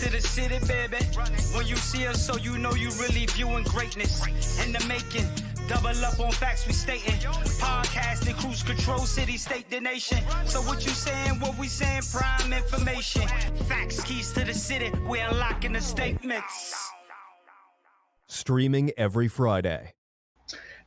to the city, baby. When you see us, so you know you really viewing greatness in the making. Double up on facts we stating. Podcasting, cruise control, city, state, the nation. So what you saying, what we saying, prime information. Facts, keys to the city, we unlocking the statements. Streaming every Friday.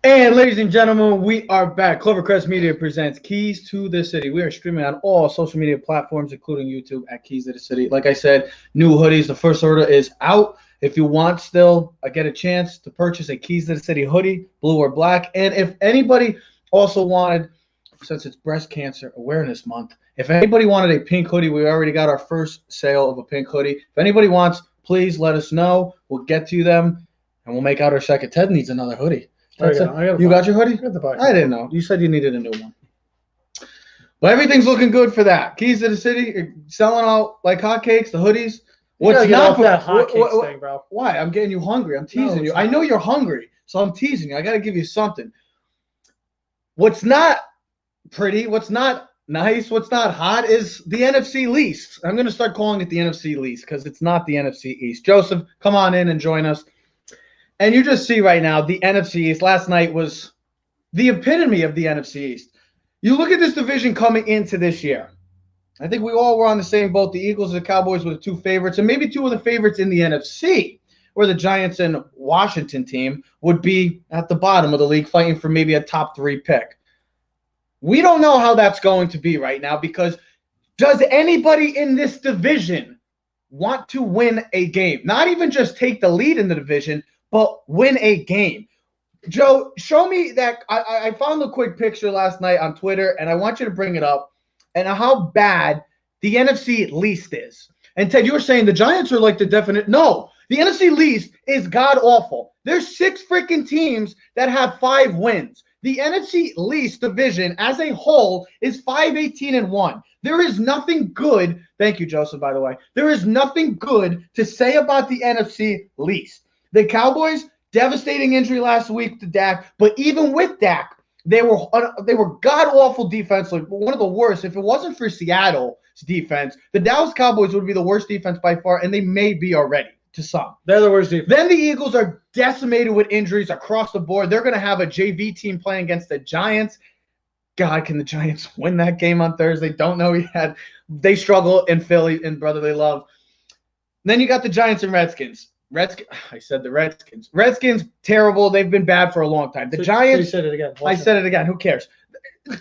And ladies and gentlemen, we are back. Clovercrest Media presents Keys to the City. We are streaming on all social media platforms, including YouTube at Keys to the City. Like I said, new hoodies. The first order is out. If you want still, get a chance to purchase a Keys to the City hoodie, blue or black. And if anybody also wanted, since it's Breast Cancer Awareness Month, if anybody wanted a pink hoodie, we already got our first sale of a pink hoodie. If anybody wants, please let us know. We'll get to them, and we'll make out our second. Ted needs another hoodie. You got your hoodie? I didn't know. You said you needed a new one. But everything's looking good for that. Keys to the City, selling out like hotcakes, the hoodies. What's not that hotcakes thing, bro? Why? I'm getting you hungry. I'm teasing you. I know you're hungry, so I'm teasing you. I got to give you something. What's not pretty, what's not nice, what's not hot is the NFC least. I'm going to start calling it the NFC least because it's not the NFC East. Joseph, come on in and join us. And you just see right now the NFC East last night was the epitome of the NFC East. You look at this division coming into this year. I think we all were on the same boat. The Eagles and the Cowboys were the two favorites, and maybe two of the favorites in the NFC, where the Giants and Washington team would be at the bottom of the league fighting for maybe a top 3 pick. We don't know how that's going to be right now because does anybody in this division want to win a game? Not even just take the lead in the division, but win a game. Joe, show me that. I found a quick picture last night on Twitter, and I want you to bring it up, and how bad the NFC least is. And Ted, you were saying the Giants are like the definite. No, the NFC least is god-awful. There's 6 freaking teams that have 5 wins. The NFC least division as a whole is 5-18-1. There is nothing good. Thank you, Joseph, by the way. There is nothing good to say about the NFC least. The Cowboys, devastating injury last week to Dak, but even with Dak, they were god-awful defensively, one of the worst. If it wasn't for Seattle's defense, the Dallas Cowboys would be the worst defense by far, and they may be already to some. They're the worst defense. Then the Eagles are decimated with injuries across the board. They're going to have a JV team playing against the Giants. God, can the Giants win that game on Thursday? Don't know yet. They struggle in Philly in brotherly love. Then you got the Giants and Redskins. I said the Redskins. Redskins, terrible. They've been bad for a long time. The Giants. You said it again. I said it again. Who cares?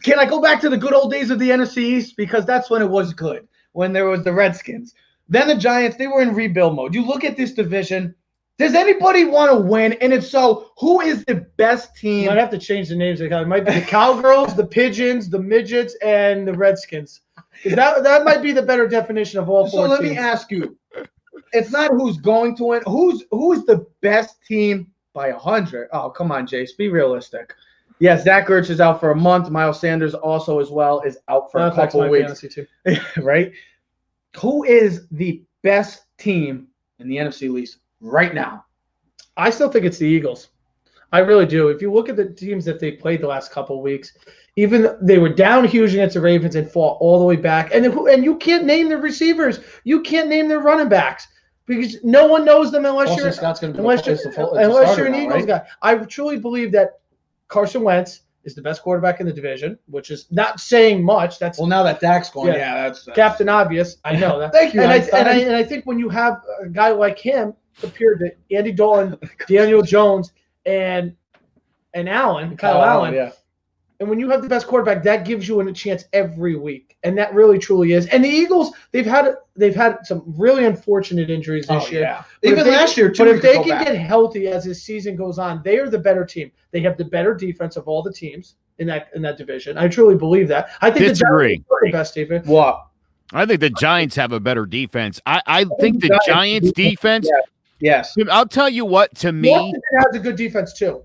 Can I go back to the good old days of the NFC East? Because that's when it was good, when there was the Redskins. Then the Giants, they were in rebuild mode. You look at this division. Does anybody want to win? And if so, who is the best team? You might have to change the names. It might be the Cowgirls, the Pigeons, the Midgets, and the Redskins. That might be the better definition of all 4 So let teams. me ask you. It's not who's going to win. Who's the best team by 100? Oh, come on, Jace. Be realistic. Yes, Zach Ertz is out for a month. Miles Sanders also as well is out for a couple of weeks. Right? Who is the best team in the NFC least right now? I still think it's the Eagles. I really do. If you look at the teams that they played the last couple of weeks, even they were down huge against the Ravens and fought all the way back. And you can't name their receivers. You can't name their running backs because no one knows them unless you're an Eagles guy. I truly believe that Carson Wentz is the best quarterback in the division, which is not saying much. That's now that Dak's going, that's Captain Obvious. I know that. Thank you. And I think when you have a guy like him compared to Andy Dalton, Daniel Jones, and Kyle Allen. Yeah. And when you have the best quarterback, that gives you a chance every week, and that really truly is. And the Eagles, they've had some really unfortunate injuries this year. Yeah. Even last year, too. But if they can get healthy as this season goes on, they are the better team. They have the better defense of all the teams in that division. I truly believe that. I think Disagree. The best defense. What? I think the Giants have a better defense. I think the Giants' defense. Yeah. Yes. I'll tell you what. To me, Washington has a good defense too.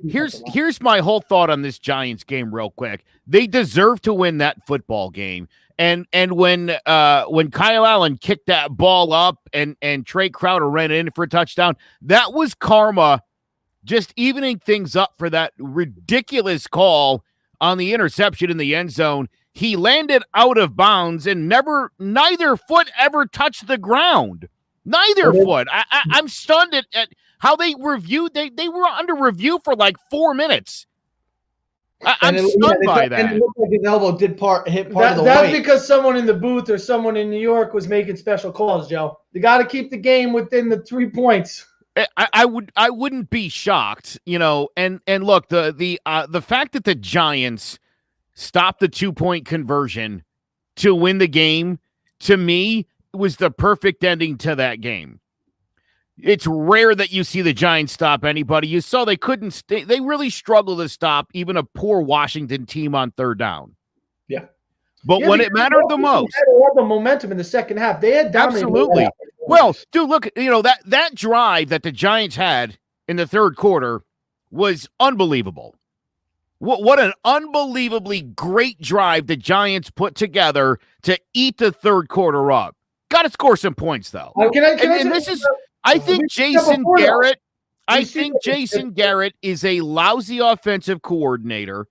Here's my whole thought on this Giants game, real quick. They deserve to win that football game. And when Kyle Allen kicked that ball up and Trey Crowder ran in for a touchdown, that was karma, just evening things up for that ridiculous call on the interception in the end zone. He landed out of bounds and neither foot ever touched the ground. Neither foot. I'm stunned at how they reviewed. They were under review for like 4 minutes. I'm stunned by that. And it looked like his elbow hit part of the That's weight. because someone in the booth or someone in New York was making special calls, Joe. You got to keep the game within the 3 points. I wouldn't be shocked, and look, the fact that the Giants stopped the 2-point conversion to win the game, to me, was the perfect ending to that game. It's rare that you see the Giants stop anybody. You saw they couldn't they really struggled to stop even a poor Washington team on third down. Yeah. But when it mattered the most. They had all the momentum in the second half. They had dominated. Absolutely. Well, dude, look, that drive that the Giants had in the third quarter was unbelievable. What an unbelievably great drive the Giants put together to eat the third quarter up. Got to score some points, though. I think Jason Garrett is a lousy offensive coordinator.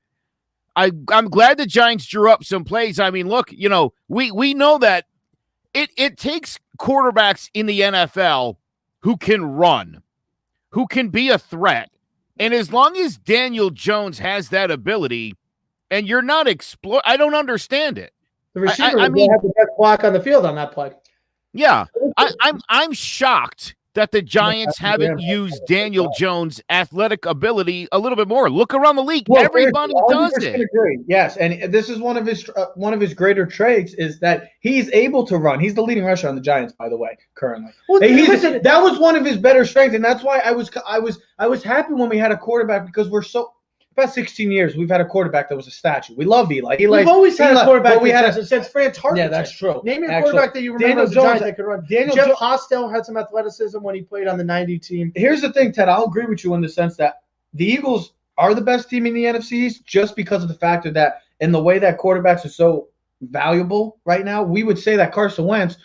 I'm glad the Giants drew up some plays. I mean, look, we know that it takes quarterbacks in the NFL who can run, who can be a threat. And as long as Daniel Jones has that ability and you're not I don't understand it. The receiver had the best block on the field on that play. Yeah. I'm shocked that the Giants haven't used Daniel Jones' athletic ability a little bit more. Look around the league. Well, everybody does it. Agree. Yes, and this is one of his greater traits is that he's able to run. He's the leading rusher on the Giants, by the way, currently. Well, that was one of his better strengths, and that's why I was happy when we had a quarterback because we're so. Past 16 years, we've had a quarterback that was a statue. We love Eli. We've always had a quarterback since Fran Tarkenton. Yeah, that's true. Name me a quarterback that you remember that could run. Jeff Hostel had some athleticism when he played on the 90 team. Here's the thing, Ted. I'll agree with you in the sense that the Eagles are the best team in the NFC East just because of the factor that in the way that quarterbacks are so valuable right now, we would say that Carson Wentz,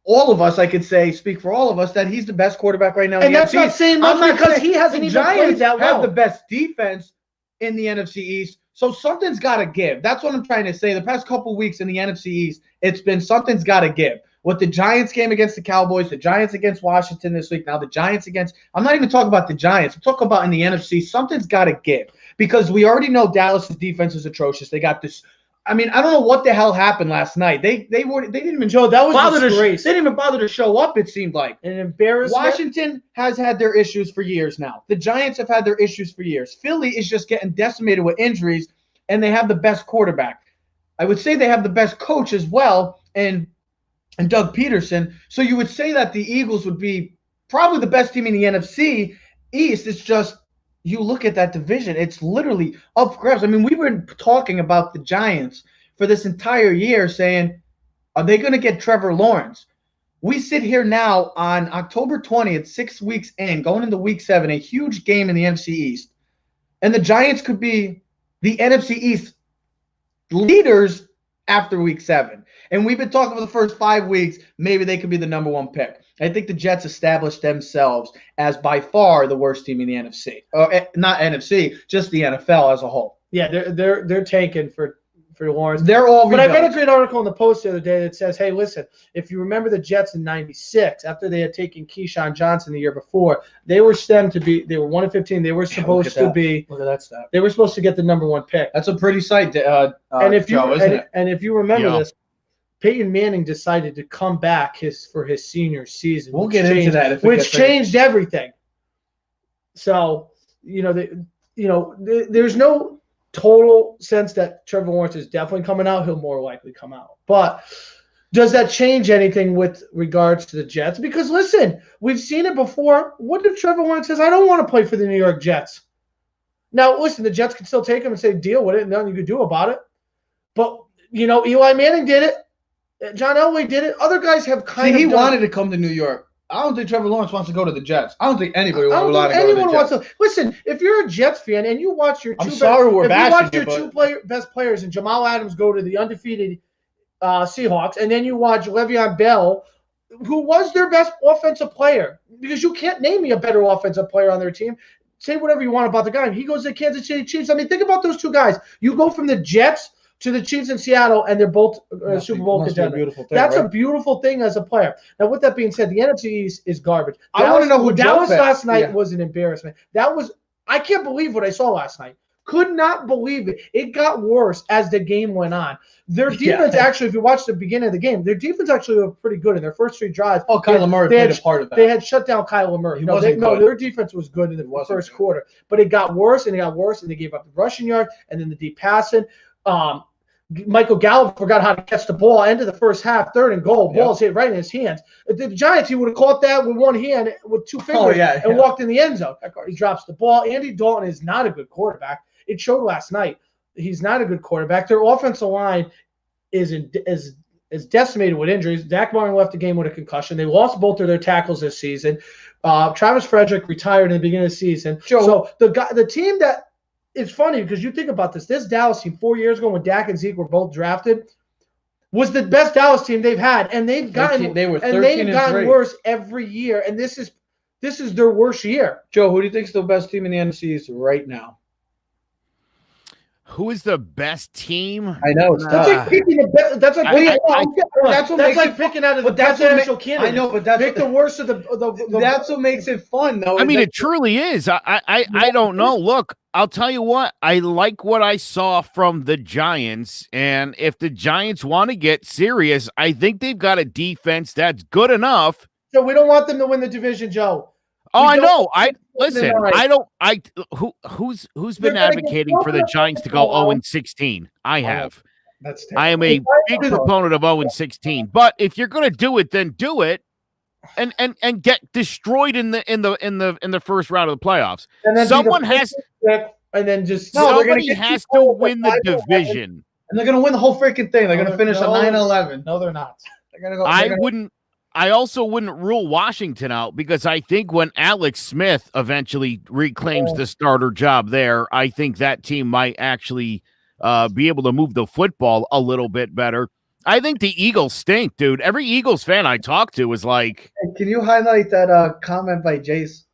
all of us, I could say, speak for all of us, that he's the best quarterback right now in the NFC East. And that's not saying much because he hasn't even played that well. Have the best defense in the NFC East, so something's got to give. That's what I'm trying to say. The past couple weeks in the NFC East, it's been something's got to give. With the Giants game against the Cowboys, the Giants against Washington this week, now the Giants against – I'm not even talking about the Giants. I'm talking about in the NFC, something's got to give because we already know Dallas' defense is atrocious. They got this – I mean, I don't know what the hell happened last night. They didn't even show. That was they didn't even bother to show up. It seemed like an embarrassment. Washington has had their issues for years now. The Giants have had their issues for years. Philly is just getting decimated with injuries, and they have the best quarterback. I would say they have the best coach as well, and Doug Peterson. So you would say that the Eagles would be probably the best team in the NFC East. It's just. You look at that division, it's literally up for grabs. I mean, we've been talking about the Giants for this entire year saying, are they going to get Trevor Lawrence? We sit here now on October 20th, 6 weeks in, going into week 7, a huge game in the NFC East. And the Giants could be the NFC East leaders after week 7. And we've been talking for the first 5 weeks, maybe they could be the number 1 pick. I think the Jets established themselves as by far the worst team in the NFC. Not NFC, just the NFL as a whole. Yeah, they're tanking for Lawrence. They're all But I read a great article in the Post the other day that says, hey, listen, if you remember the Jets in 96, after they had taken Keyshawn Johnson the year before, they were 1-15. They were supposed to be. Look at that stat. They were supposed to get the number 1 pick. That's a pretty sight, Joe, isn't it? And if you remember this, Peyton Manning decided to come back for his senior season. We'll get into that, which changed everything. So, there's no total sense that Trevor Lawrence is definitely coming out. He'll more likely come out. But does that change anything with regards to the Jets? Because, listen, we've seen it before. What if Trevor Lawrence says, I don't want to play for the New York Jets? Now, listen, the Jets can still take him and say, deal with it. Nothing you can do about it. But, Eli Manning did it. John Elway did it. Other guys have he wanted to come to New York. I don't think Trevor Lawrence wants to go to the Jets. I don't think anybody would want to go to the Jets. Listen, if you're a Jets fan and you watch your two best players and Jamal Adams go to the undefeated Seahawks, and then you watch Le'Veon Bell, who was their best offensive player, because you can't name me a better offensive player on their team. Say whatever you want about the guy. He goes to the Kansas City Chiefs. I mean, think about those two guys. You go from the Jets to the Chiefs in Seattle, and they're both Super Bowl Must be a contenders. beautiful thing, That's right? a beautiful thing as a player. Now, with that being said, the NFC East is garbage. I want to know who Dallas Joe bet. last night Yeah. was an embarrassment. I can't believe what I saw last night. Could not believe it. It got worse as the game went on. Their defense, actually, if you watch the beginning of the game, their defense actually looked pretty good in their first 3 drives. Oh, Kyler Murray played a part of that. They had shut down Kyler Murray. No, their defense was good in the first quarter, but it got worse and it got worse, and they gave up the rushing yard and then the deep passing. Michael Gallup forgot how to catch the ball. End of the first half, 3rd and goal. Ball's hit right in his hands. The Giants, he would have caught that with one hand with 2 fingers and walked in the end zone. He drops the ball. Andy Dalton is not a good quarterback. It showed last night. He's not a good quarterback. Their offensive line is decimated with injuries. Dak Martin left the game with a concussion. They lost both of their tackles this season. Travis Frederick retired in the beginning of the season. So the team that – it's funny because you think about this. This Dallas team 4 years ago when Dak and Zeke were both drafted was the best Dallas team they've had, and they've gotten worse every year. And this is their worst year. Joe, who do you think is the best team in the NFC East right now? Who is the best team? I know. That's like picking the best. That's like picking out of the presidential candidate. I know, but that's pick the worst of the. That's what makes it fun, though. I mean, it truly is. I don't know. Look, I'll tell you what. I like what I saw from the Giants, and if the Giants want to get serious, I think they've got a defense that's good enough. So we don't want them to win the division, Joe. Oh, I know. Listen. I don't. Who's been advocating for the Giants to go 0-16? I have. I am a big proponent of 0-16. But if you're going to do it, then do it, and get destroyed in the first round of the playoffs. Someone has. And then just somebody has to win the division. And they're going to win the whole freaking thing. They're going to finish at 9-11. No, they're not. They're going to go. I also wouldn't rule Washington out because I think when Alex Smith eventually reclaims the starter job there, I think that team might actually be able to move the football a little bit better. I think the Eagles stink, dude. Every Eagles fan I talk to is like... Can you highlight that comment by Jace?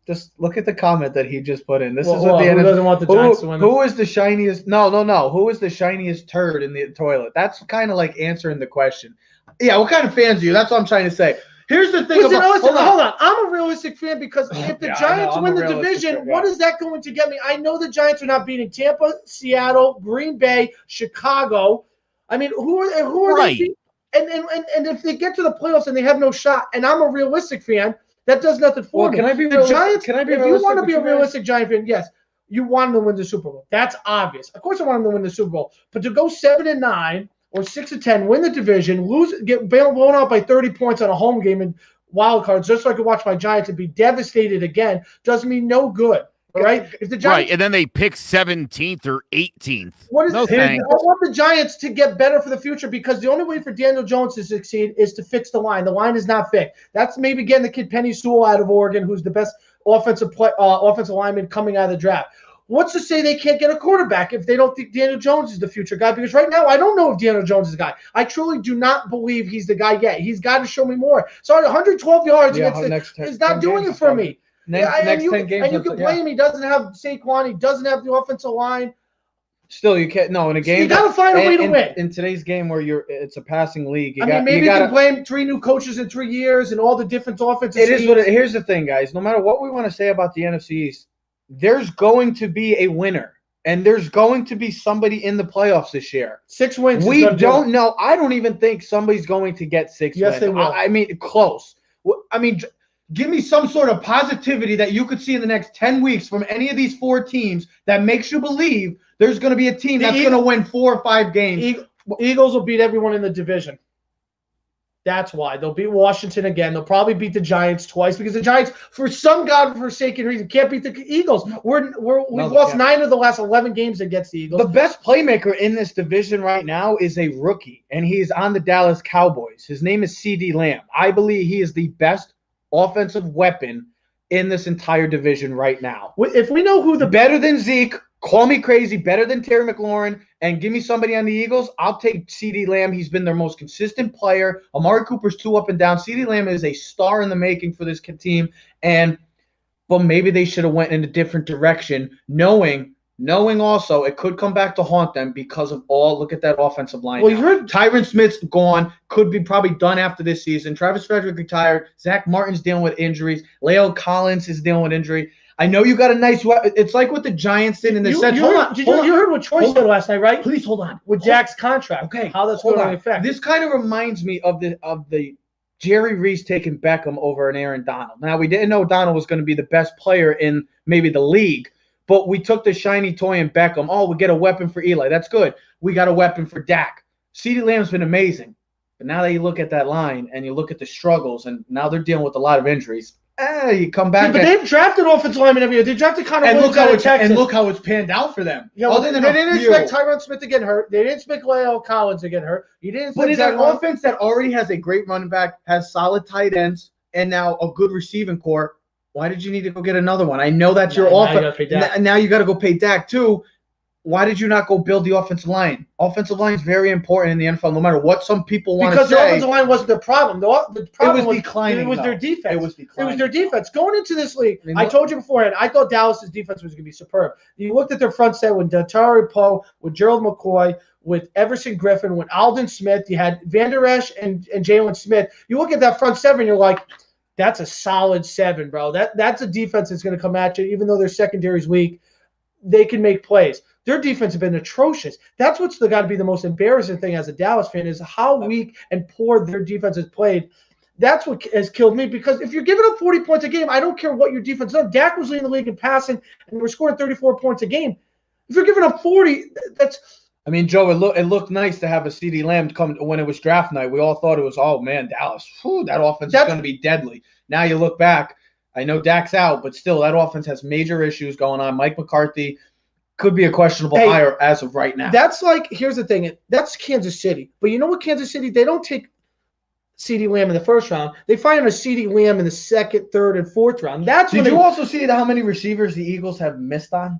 Just look at the comment that he just put in. This is what the who doesn't want the Giants to win. Who is the shiniest? No. Who is the shiniest turd in the toilet? That's kind of like answering the question. Yeah, what kind of fans are you? That's what I'm trying to say. Here's the thing. Hold on. I'm a realistic fan because if the Giants win the division, what is that going to get me? I know the Giants are not beating Tampa, Seattle, Green Bay, Chicago. I mean, who are right. they? And if they get to the playoffs and they have no shot, and I'm a realistic fan, that does nothing for me. Can I be the Giants? Can I be if you want to be a realistic Giant fan, yes, you want them to win the Super Bowl. That's obvious. Of course, I want them to win the Super Bowl. But to go 7-9 or 6-10, win the division, get blown out by 30 points on a home game in wild cards, just so I could watch my Giants and be devastated again, does me no good. All right? If the Giants, and then they pick 17th or 18th. What is I want the Giants to get better for the future because the only way for Daniel Jones to succeed is to fix the line. The line is not fixed. That's maybe getting the kid Penny Sewell out of Oregon, who's the best offensive lineman coming out of the draft. What's to say they can't get a quarterback if they don't think Daniel Jones is the future guy? Because right now, I don't know if Daniel Jones is the guy. I truly do not believe he's the guy yet. He's got to show me more. Sorry, 112 yards is not doing it for me. Next 10 games. And you can blame him. He doesn't have Saquon. He doesn't have the offensive line. Still, you can't. No, in a game, you got to find a way to win. In today's game, where it's a passing league, maybe you can blame 3 new coaches in 3 years and all the different offenses. It is what. Here's the thing, guys. No matter what we want to say about the NFC East, there's going to be a winner, and there's going to be somebody in the playoffs this year. 6 wins. We don't know. I don't even think somebody's going to get 6 wins. Yes, they will. I mean, close. I mean. Give me some sort of positivity that you could see in the next 10 weeks from any of these 4 teams that makes you believe there's going to be a team that's going to win 4 or 5 games. Eagles will beat everyone in the division. That's why. They'll beat Washington again. They'll probably beat the Giants twice because the Giants, for some godforsaken reason, can't beat the Eagles. We've lost 9 of the last 11 games against the Eagles. The best playmaker in this division right now is a rookie, and he's on the Dallas Cowboys. His name is CeeDee Lamb. I believe he is the best offensive weapon in this entire division right now. If we know who better than Zeke, call me crazy, better than Terry McLaurin, and give me somebody on the Eagles, I'll take CeeDee Lamb. He's been their most consistent player. Amari Cooper's 2 up and down. CeeDee Lamb is a star in the making for this team, but maybe they should have went in a different direction, knowing knowing also it could come back to haunt them because of look at that offensive line. Well, now. you heard Tyron Smith's gone, could be probably done after this season. Travis Frederick retired. Zach Martin's dealing with injuries. Leo Collins is dealing with injury. I know you got a nice weapon. It's like what the Giants did in the sense. You heard what Troy said last night, right? Please hold on. With Jack's contract. Okay. How that's going to affect. This kind of reminds me of the Jerry Reese taking Beckham over an Aaron Donald. Now, we didn't know Donald was going to be the best player in maybe the league, but we took the shiny toy in Beckham. Oh, we get a weapon for Eli. That's good. We got a weapon for Dak. CeeDee Lamb's been amazing. But now that you look at that line and you look at the struggles, and now they're dealing with a lot of injuries. You come back. But they've drafted offensive linemen every year. They drafted Connor and Williams look how it's panned out for them. Yeah, well, they didn't expect Tyron Smith to get hurt. They didn't expect Leo Collins to get hurt. But in an offense that already has a great running back, has solid tight ends, and now a good receiving core, why did you need to go get another one? I know that's your offense. Now you got to go pay Dak too. Why did you not go build the offensive line? Offensive line is very important in the NFL, no matter what some people want to say. Because the offensive line wasn't the problem. The problem was declining. It was their defense. It was declining. It was their defense. Going into this league, I told you beforehand, I thought Dallas's defense was going to be superb. You looked at their front set with Dontari Poe, with Gerald McCoy, with Everson Griffin, with Aldon Smith. You had Van Der Esch and Jalen Smith. You look at that front seven, you're like, that's a solid 7, bro. That's a defense that's going to come at you, even though their secondary's weak. They can make plays. Their defense has been atrocious. That's what's got to be the most embarrassing thing as a Dallas fan is how weak and poor their defense has played. That's what has killed me because if you're giving up 40 points a game, I don't care what your defense does. Dak was leading the league in passing, and we're scoring 34 points a game. If you're giving up 40, that's – I mean, Joe, it looked nice to have a CeeDee Lamb come when it was draft night. We all thought it was, oh, man, Dallas, that offense is going to be deadly. Now you look back. I know Dak's out, but still that offense has major issues going on. Mike McCarthy – could be a questionable hire as of right now. That's like, here's the thing. That's Kansas City. But you know what, Kansas City? They don't take CeeDee Lamb in the first round. They find a CeeDee Lamb in the second, third, and fourth round. Did you also see how many receivers the Eagles have missed on?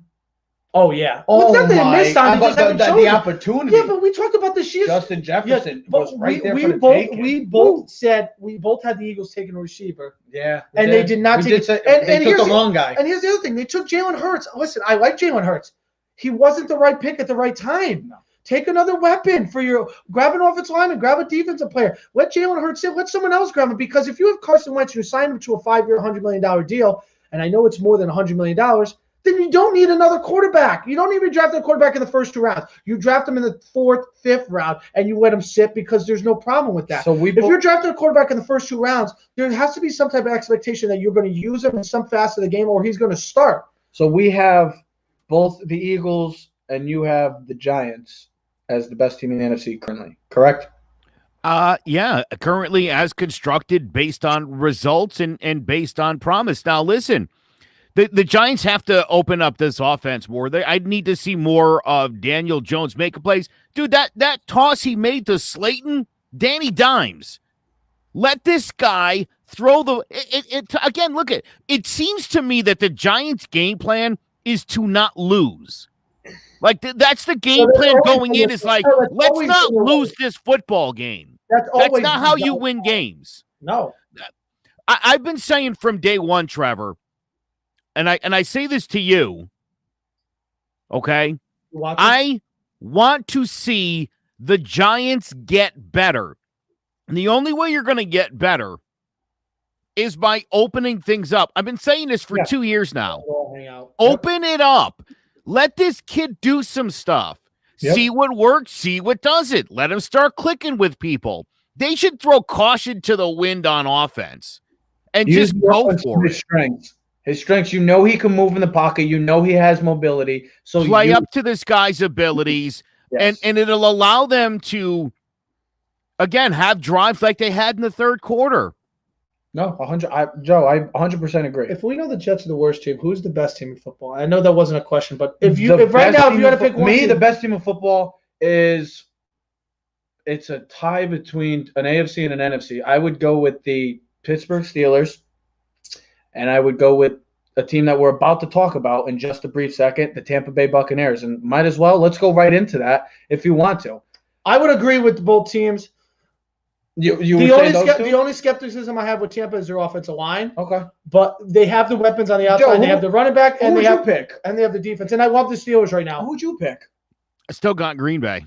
Oh, yeah. Oh, well, the opportunity. Yeah, but we talked about this year. Justin Jefferson was right there for the taking. We both had the Eagles taking a receiver. Yeah. And they did not take it. They took the wrong guy. And here's the other thing. They took Jalen Hurts. Listen, I like Jalen Hurts. He wasn't the right pick at the right time. No. Take another weapon for your – grab an offensive lineman, grab a defensive player. Let Jalen Hurts sit. Let someone else grab him because if you have Carson Wentz, you sign him to a 5-year, $100 million deal, and I know it's more than $100 million, then you don't need another quarterback. You don't even draft a quarterback in the first 2 rounds. You draft him in the 4th, 5th round, and you let him sit because there's no problem with that. If you're drafting a quarterback in the first 2 rounds, there has to be some type of expectation that you're going to use him in some facet of the game or he's going to start. So we have both the Eagles and you have the Giants as the best team in the NFC currently, correct? Yeah, currently as constructed based on results and based on promise. Now, listen, the Giants have to open up this offense more. I'd need to see more of Daniel Jones making plays. Dude, that toss he made to Slayton, Danny Dimes. Let this guy throw again, look at it. Seems to me that the Giants' game plan is to not lose. Like, that's the game plan going in is like, let's not lose this football game. That's not how you win games. No. I've been saying from day one, Trevor, and I say this to you, okay? I want to see the Giants get better. And the only way you're going to get better is by opening things up. I've been saying this for 2 years now. Open it up. Let this kid do some stuff. Yep. See what works, see what doesn't. Let him start clicking with people. They should throw caution to the wind on offense and just go for his strengths. His strengths, you know he can move in the pocket. You know he has mobility. So play up to this guy's abilities, and it'll allow them to, again, have drives like they had in the third quarter. No, 100. Joe, I 100% agree. If we know the Jets are the worst team, who's the best team in football? I know that wasn't a question, but if right now you had to pick one team, the best team in football is it's a tie between an AFC and an NFC. I would go with the Pittsburgh Steelers, and I would go with a team that we're about to talk about in just a brief second, the Tampa Bay Buccaneers. And might as well, let's go right into that if you want to. I would agree with both teams. You would say those two? The only skepticism I have with Tampa is their offensive line. Okay. But they have the weapons on the outside. They have the running back, and they have the defense. And I love the Steelers right now. Who'd you pick? I still got Green Bay.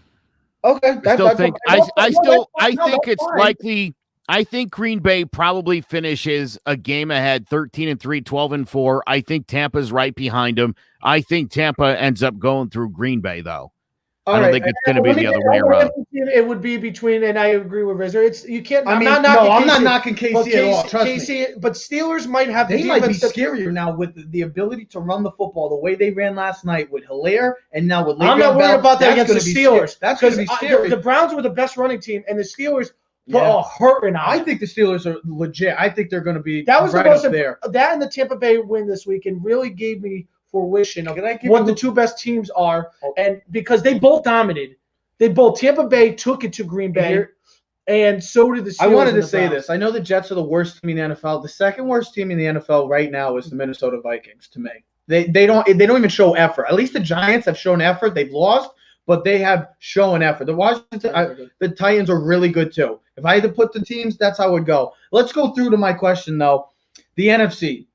Okay. I think it's likely. I think Green Bay probably finishes a game ahead, 13-3, 12-4. I think Tampa's right behind them. I think Tampa ends up going through Green Bay, though. I don't think it's going to be the other way around. It would be between, and I agree with Rizzer. It's you can't. I'm not knocking KC at all. Trust me. But Steelers might have. They might be scarier now with the ability to run the football the way they ran last night with Hilaire, and now with. I'm not worried about that against the Steelers. That's going to be scary. The Browns were the best running team, and the Steelers. Hurting. I think the Steelers are legit. I think they're going to be. That was right the most up there. That and the Tampa Bay win this weekend really gave me fruition of what the two best teams are, and because they both dominated, Tampa Bay took it to Green Bay, and so did the Steelers. I wanted to say this. I know the Jets are the worst team in the NFL. The second worst team in the NFL right now is the Minnesota Vikings. To me, they don't even show effort. At least the Giants have shown effort. They've lost, but they have shown effort. The Titans are really good too. If I had to put the teams, that's how it would go. Let's go through to my question though. The NFC.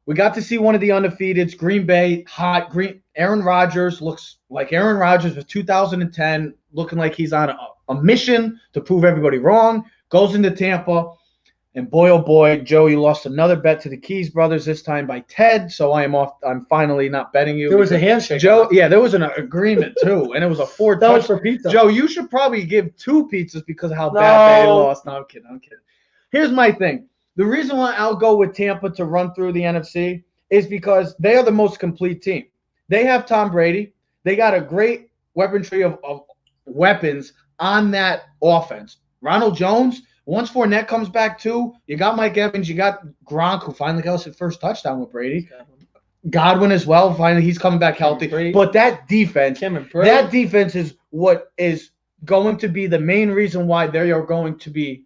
We got to see one of the undefeateds. Green Bay, hot. Aaron Rodgers looks like Aaron Rodgers of 2010, looking like he's on a mission to prove everybody wrong. Goes into Tampa, and boy, oh boy, Joe, you lost another bet to the Keys brothers, this time by Ted, so I am off. I'm finally not betting you. There was a handshake. Joe, there was an agreement, too, and it was a 4-touch. That was for pizza. Joe, you should probably give 2 pizzas because of how bad they lost. No, I'm kidding. Here's my thing. The reason why I'll go with Tampa to run through the NFC is because they are the most complete team. They have Tom Brady. They got a great weaponry of weapons on that offense. Ronald Jones, once Fournette comes back too, you got Mike Evans, you got Gronk, who finally got his first touchdown with Brady. Godwin as well. Finally, he's coming back healthy. But that defense is what is going to be the main reason why they are going to be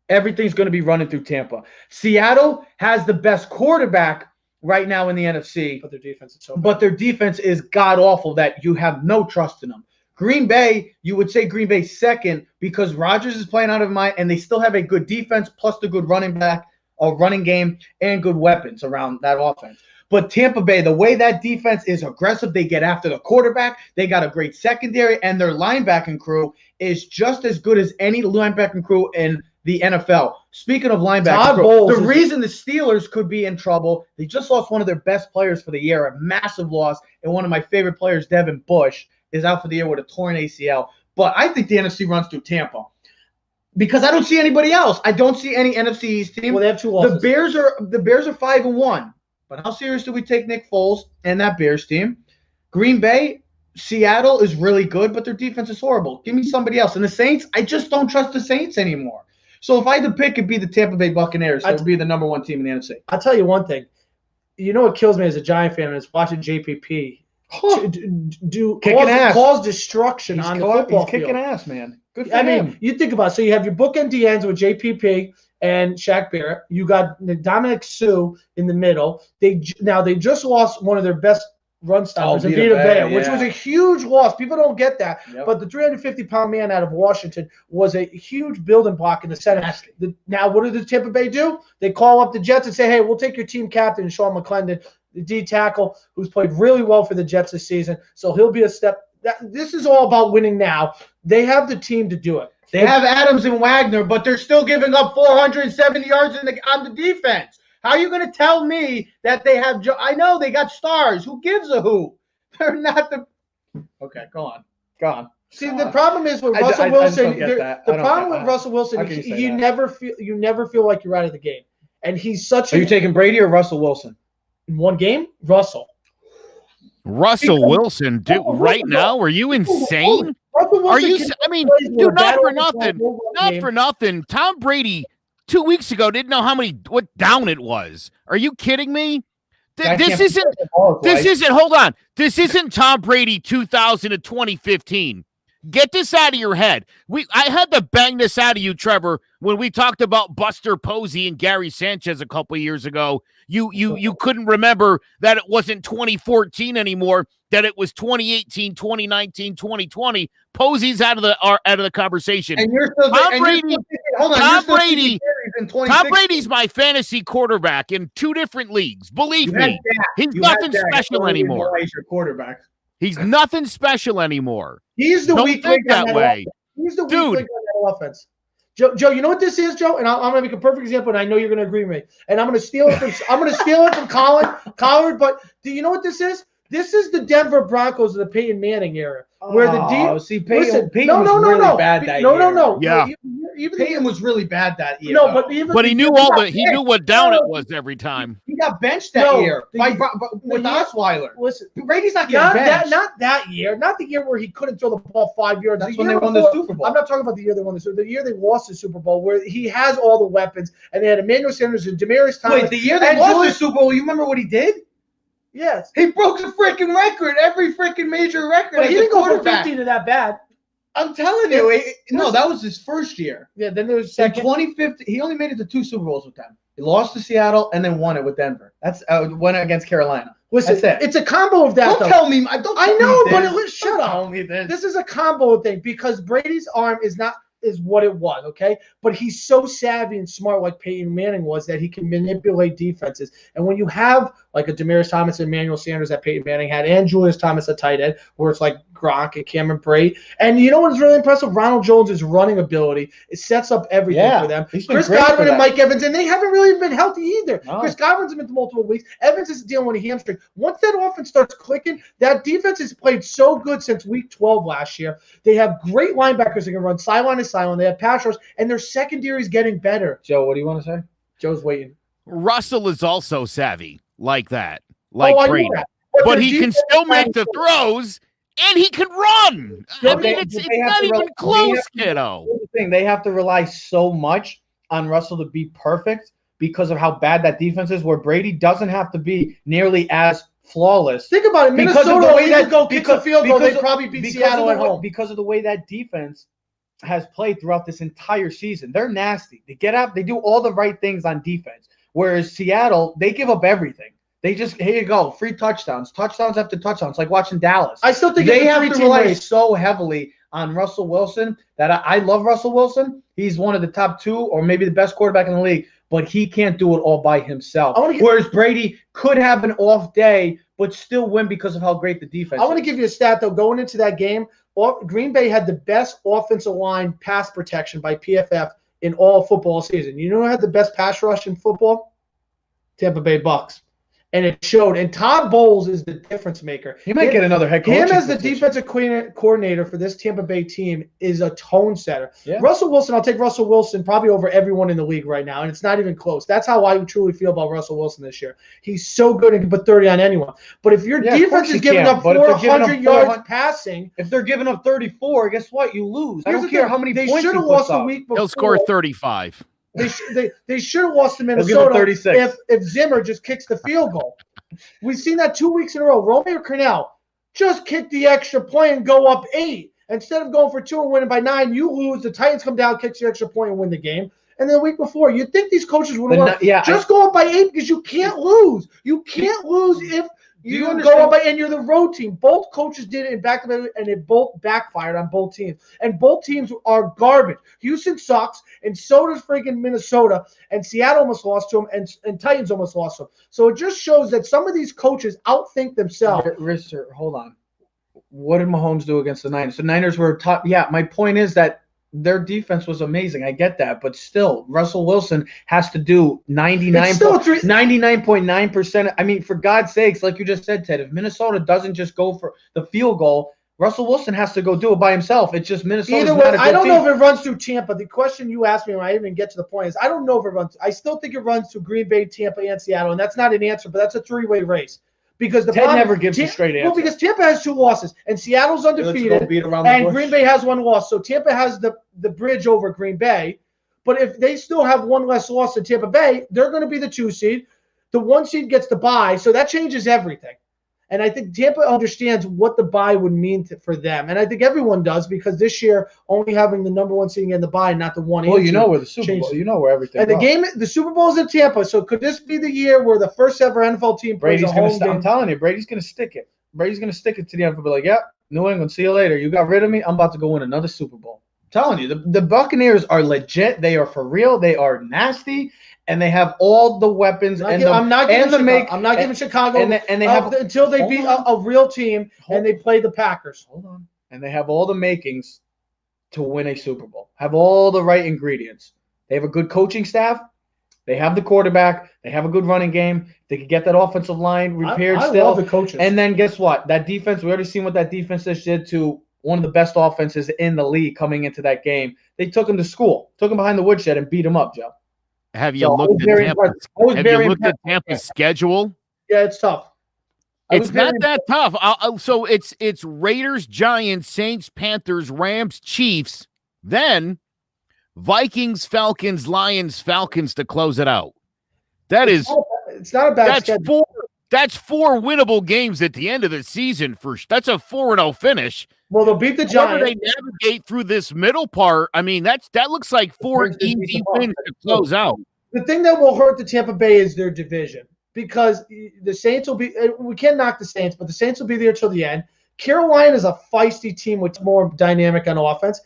everything's going to be running through Tampa. Seattle has the best quarterback right now in the NFC. But their defense is god-awful that you have no trust in them. Green Bay, you would say Green Bay second because Rodgers is playing out of mind, and they still have a good defense plus the good running game, and good weapons around that offense. But Tampa Bay, the way that defense is aggressive, they get after the quarterback. They got a great secondary, and their linebacking crew is just as good as any linebacking crew in the NFL. Speaking of linebackers, the reason the Steelers could be in trouble, they just lost one of their best players for the year, a massive loss, and one of my favorite players, Devin Bush, is out for the year with a torn ACL. But I think the NFC runs through Tampa because I don't see anybody else. I don't see any NFC East team. Well, they have 2 losses. The Bears are 5-1. But how serious do we take Nick Foles and that Bears team? Green Bay, Seattle is really good, but their defense is horrible. Give me somebody else. And the Saints, I just don't trust the Saints anymore. So if I had to pick, it'd be the Tampa Bay Buccaneers. It would be the number 1 team in the NFC. I'll tell you one thing. You know what kills me as a Giant fan is watching JPP cause destruction on the football field. He's kicking ass, man. Good for him. I mean, you think about it. So you have your bookend DNs with JPP and Shaq Barrett. You got Dominic Sue in the middle. They just lost one of their best run stoppers, Vita Vea, which was a huge loss. People don't get that. Yep. But the 350-pound man out of Washington was a huge building block in the center. Now, what did the Tampa Bay do? They call up the Jets and say, hey, we'll take your team captain, Sean McClendon, the D tackle, who's played really well for the Jets this season. So he'll be a step. This is all about winning now. They have the team to do it. They have Adams and Wagner, but they're still giving up 470 yards on the defense. How are you going to tell me that they have – I know they got stars. Who gives a who? They're not the – okay, go on. See, the problem is with Russell Wilson. The problem with Russell Wilson, you never feel like you're out of the game. And he's such Are you taking Brady or Russell Wilson? In one game? Russell Wilson, dude, right now? Are you insane? Are you – I mean, dude, not for nothing. Tom Brady – 2 weeks ago, didn't know what down it was. Are you kidding me? This isn't. Hold on. This isn't Tom Brady 2000 to 2015. Get this out of your head. I had to bang this out of you, Trevor, when we talked about Buster Posey and Gary Sanchez a couple of years ago. You couldn't remember that it wasn't 2014 anymore, that it was 2018, 2019, 2020. Posey's out of the conversation. And you're still Tom Brady. Tom Brady's my fantasy quarterback in 2 different leagues. Believe me, he's nothing special anymore. Your quarterback. He's nothing special anymore. He's the weak link that way. He's the weak link on that offense. Joe, you know what this is, Joe? And I'm going to make a perfect example, and I know you're going to agree with me. And I'm going to steal it from Collard. But do you know what this is? This is the Denver Broncos of the Peyton Manning era, where Peyton was really bad that year. No. Yeah. Even Peyton was really bad that year. No, but he knew what down it was every time. He got benched that year with Osweiler. Listen, Brady's not getting benched. Not that year. Not the year where he couldn't throw the ball 5 yards. That's when they won the Super Bowl. I'm not talking about the year they won the Super Bowl. The year they lost the Super Bowl, where he has all the weapons, and they had Emmanuel Sanders and Demaryius Thomas. Wait, the year they lost the Super Bowl, you remember what he did? Yes. He broke the freaking record, every freaking major record. But he didn't go from 15 to that bad. I'm telling you. No, that was his first year. Yeah, then there was second. In 2015, he only made it to 2 Super Bowls with them. He lost to Seattle and then won it with Denver. That's went against Carolina. Listen, it's a combo of that. Don't tell me. Shut up. Tell me this. This is a combo thing because Brady's arm is what it was, okay? But he's so savvy and smart, like Peyton Manning was, that he can manipulate defenses. And when you have like a Demaryius Thomas and Emmanuel Sanders that Peyton Manning had, and Julius Thomas at tight end, where it's like Gronk and Cameron Brate. And you know what's really impressive? Ronald Jones' running ability. It sets up everything for them. Chris Godwin and Mike Evans, and they haven't really been healthy either. No. Chris Godwin's been multiple weeks. Evans is dealing with a hamstring. Once that offense starts clicking, that defense has played so good since week 12 last year. They have great linebackers that can run sideline to sideline. They have pass rush, and their secondary is getting better. Joe, what do you want to say? Joe's waiting. Russell is also savvy like that, like Brady. But he can still make the throws, and he can run. I mean, it's not even close, kiddo. The thing, they have to rely so much on Russell to be perfect because of how bad that defense is, where Brady doesn't have to be nearly as flawless. Think about it. Minnesota, the way that go kick the field goal, they probably beat Seattle at home. Because of the way that defense has played throughout this entire season. They're nasty. They get up, they do all the right things on defense. Whereas Seattle, they give up everything. They just, here you go, free touchdowns after touchdowns, like watching Dallas. I still think they have to rely so heavily on Russell Wilson that I love Russell Wilson. He's one of the top 2 or maybe the best quarterback in the league, but he can't do it all by himself. Whereas Brady could have an off day, but still win because of how great the defense is. I want to give you a stat, though. Going into that game, Green Bay had the best offensive line pass protection by PFF in all football season. You know who had the best pass rush in football? Tampa Bay Bucks. And it showed. And Todd Bowles is the difference maker. He might get another head coach. Him as the defensive coordinator for this Tampa Bay team is a tone setter. Yeah. Russell Wilson, I'll take Russell Wilson probably over everyone in the league right now, and it's not even close. That's how I truly feel about Russell Wilson this year. He's so good and can put 30 on anyone. But if your defense is giving up 400 yards passing. If they're giving up 34, guess what? You lose. I don't care how many points should have lost a week before. He'll score 35. They should have lost to Minnesota if Zimmer just kicks the field goal. We've seen that 2 weeks in a row. Romeo Crennel just kick the extra point and go up 8. Instead of going for 2 and winning by 9, you lose. The Titans come down, kicks the extra point and win the game. And then the week before, you'd think these coaches would want just go up by 8 because you can't lose. You can't lose if you go up by, and you're the road team. Both coaches did it in back-to-back, and it both backfired on both teams. And both teams are garbage. Houston sucks, and so does freaking Minnesota, and Seattle almost lost to them, and Titans almost lost to them. So it just shows that some of these coaches outthink themselves. Rister, hold on. What did Mahomes do against the Niners? The Niners were top. Yeah, my point is that their defense was amazing. I get that. But still, Russell Wilson has to do 99.9%. I mean, for God's sakes, like you just said, Ted, if Minnesota doesn't just go for the field goal, Russell Wilson has to go do it by himself. It's just Minnesota. Either way, I don't know if it runs through Tampa. The question you asked me when I didn't even get to the point is I don't know if it runs. I still think it runs through Green Bay, Tampa, and Seattle. And that's not an answer, but that's a 3-way race. Because the Ted never gives a straight answer. Well, because Tampa has 2 losses, and Seattle's undefeated, and Green Bay has 1 loss. So Tampa has the bridge over Green Bay. But if they still have 1 less loss than Tampa Bay, they're going to be the 2 seed. The 1 seed gets the bye, so that changes everything. And I think Tampa understands what the bye would mean for them. And I think everyone does, because this year, only having the number one seed in the bye, not the one. Well, you know where the Super Bowl, you know where everything and goes. The Super Bowl is in Tampa. So could this be the year where the first ever NFL team plays a home game? I'm telling you, Brady's going to stick it. Brady's going to stick it to the NFL. Be like, yep, New England, see you later. You got rid of me. I'm about to go win another Super Bowl. I'm telling you, the Buccaneers are legit. They are for real. They are nasty. And they have all the weapons. I'm not giving Chicago. And they have until they beat a real team and they play the Packers. Hold on. And they have all the makings to win a Super Bowl. Have all the right ingredients. They have a good coaching staff. They have the quarterback. They have a good running game. They could get that offensive line repaired still. I love the coaches. And then guess what? That defense, we already seen what that defense just did to one of the best offenses in the league coming into that game. They took him to school, took him behind the woodshed and beat him up, Joe. Have you looked at Tampa's schedule? Yeah, it's tough. It's not that tough. So it's Raiders, Giants, Saints, Panthers, Rams, Chiefs, then Vikings, Falcons, Lions, Falcons to close it out. It's not a bad schedule. That's 4 winnable games at the end of the season. That's a 4-0 finish. Well, they'll beat the Giants. They navigate through this middle part. I mean, that looks like 4 easy wins to close out. The thing that will hurt the Tampa Bay is their division, because the Saints will be – we can't knock the Saints, but the Saints will be there till the end. Carolina is a feisty team with more dynamic on offense.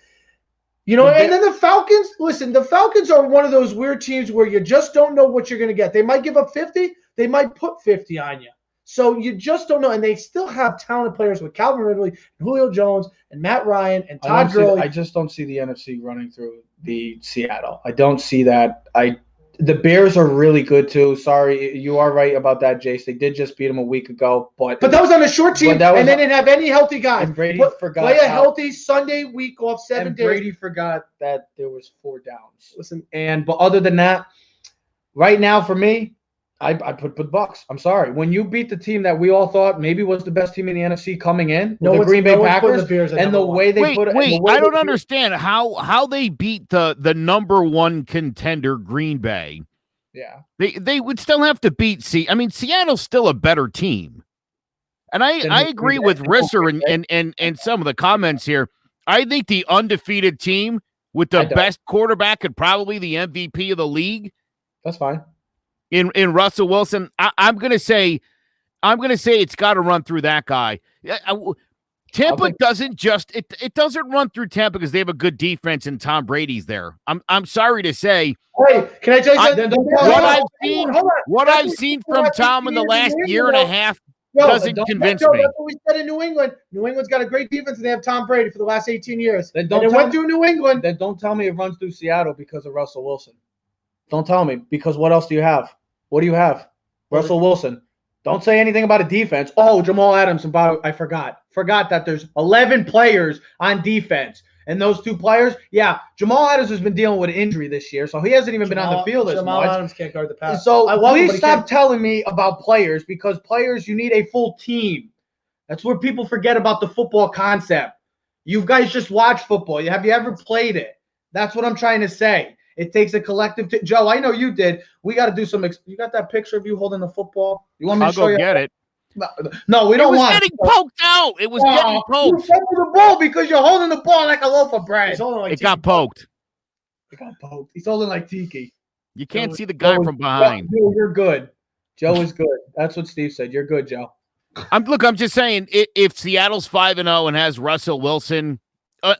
You know, and then the Falcons – listen, the Falcons are one of those weird teams where you just don't know what you're going to get. They might give up 50. They might put 50 on you. So you just don't know. And they still have talented players with Calvin Ridley, and Julio Jones, and Matt Ryan, and Todd Gurley. I just don't see the NFC running through the Seattle. I don't see that. The Bears are really good too. Sorry, you are right about that, Jace. They did just beat them a week ago. But that was on a short team, and they didn't have any healthy guys. And Brady forgot. Play a healthy Sunday week off 7 days. Brady forgot that there was 4 downs. Listen, but other than that, right now for me, I put the Bucks. I'm sorry. When you beat the team that we all thought maybe was the best team in the NFC coming in, the Green Bay Packers, and the way they put it. Wait, I don't understand how they beat the number 1 contender Green Bay. Yeah. They would still have to beat Seattle's still a better team. And I agree with Risser and some of the comments here. I think the undefeated team with the best quarterback and probably the MVP of the league. That's fine. In Russell Wilson, I'm gonna say it's got to run through that guy. Tampa doesn't run through Tampa because they have a good defense and Tom Brady's there. I'm sorry to say. Hey, can I tell you something? What I've seen from Tom in the last year and a half doesn't convince me. That's what we said in New England. New England's got a great defense and they have Tom Brady for the last 18 years. Then went through New England. Then don't tell me it runs through Seattle because of Russell Wilson. Don't tell me, because what else do you have? What do you have? Russell Wilson. Don't say anything about a defense. Oh, Jamal Adams. I forgot that there's 11 players on defense. And those 2 players, Jamal Adams has been dealing with an injury this year, so he hasn't even been on the field as much. Jamal Adams can't guard the pass. So please stop telling me about players, because players, you need a full team. That's what people forget about the football concept. You guys just watch football. Have you ever played it? That's what I'm trying to say. It takes a collective – Joe, I know you did. We got to do some – you got that picture of you holding the football? You want me to show you? I'll go get it. No, we don't want it. It was getting poked out. It was getting poked. You holding the ball because you're holding the ball like a loaf of bread. It got poked. It got poked. He's holding like Tiki. You can't see the guy from behind. You're good. Joe is good. That's what Steve said. You're good, Joe. I'm just saying, if Seattle's 5-0 and has Russell Wilson –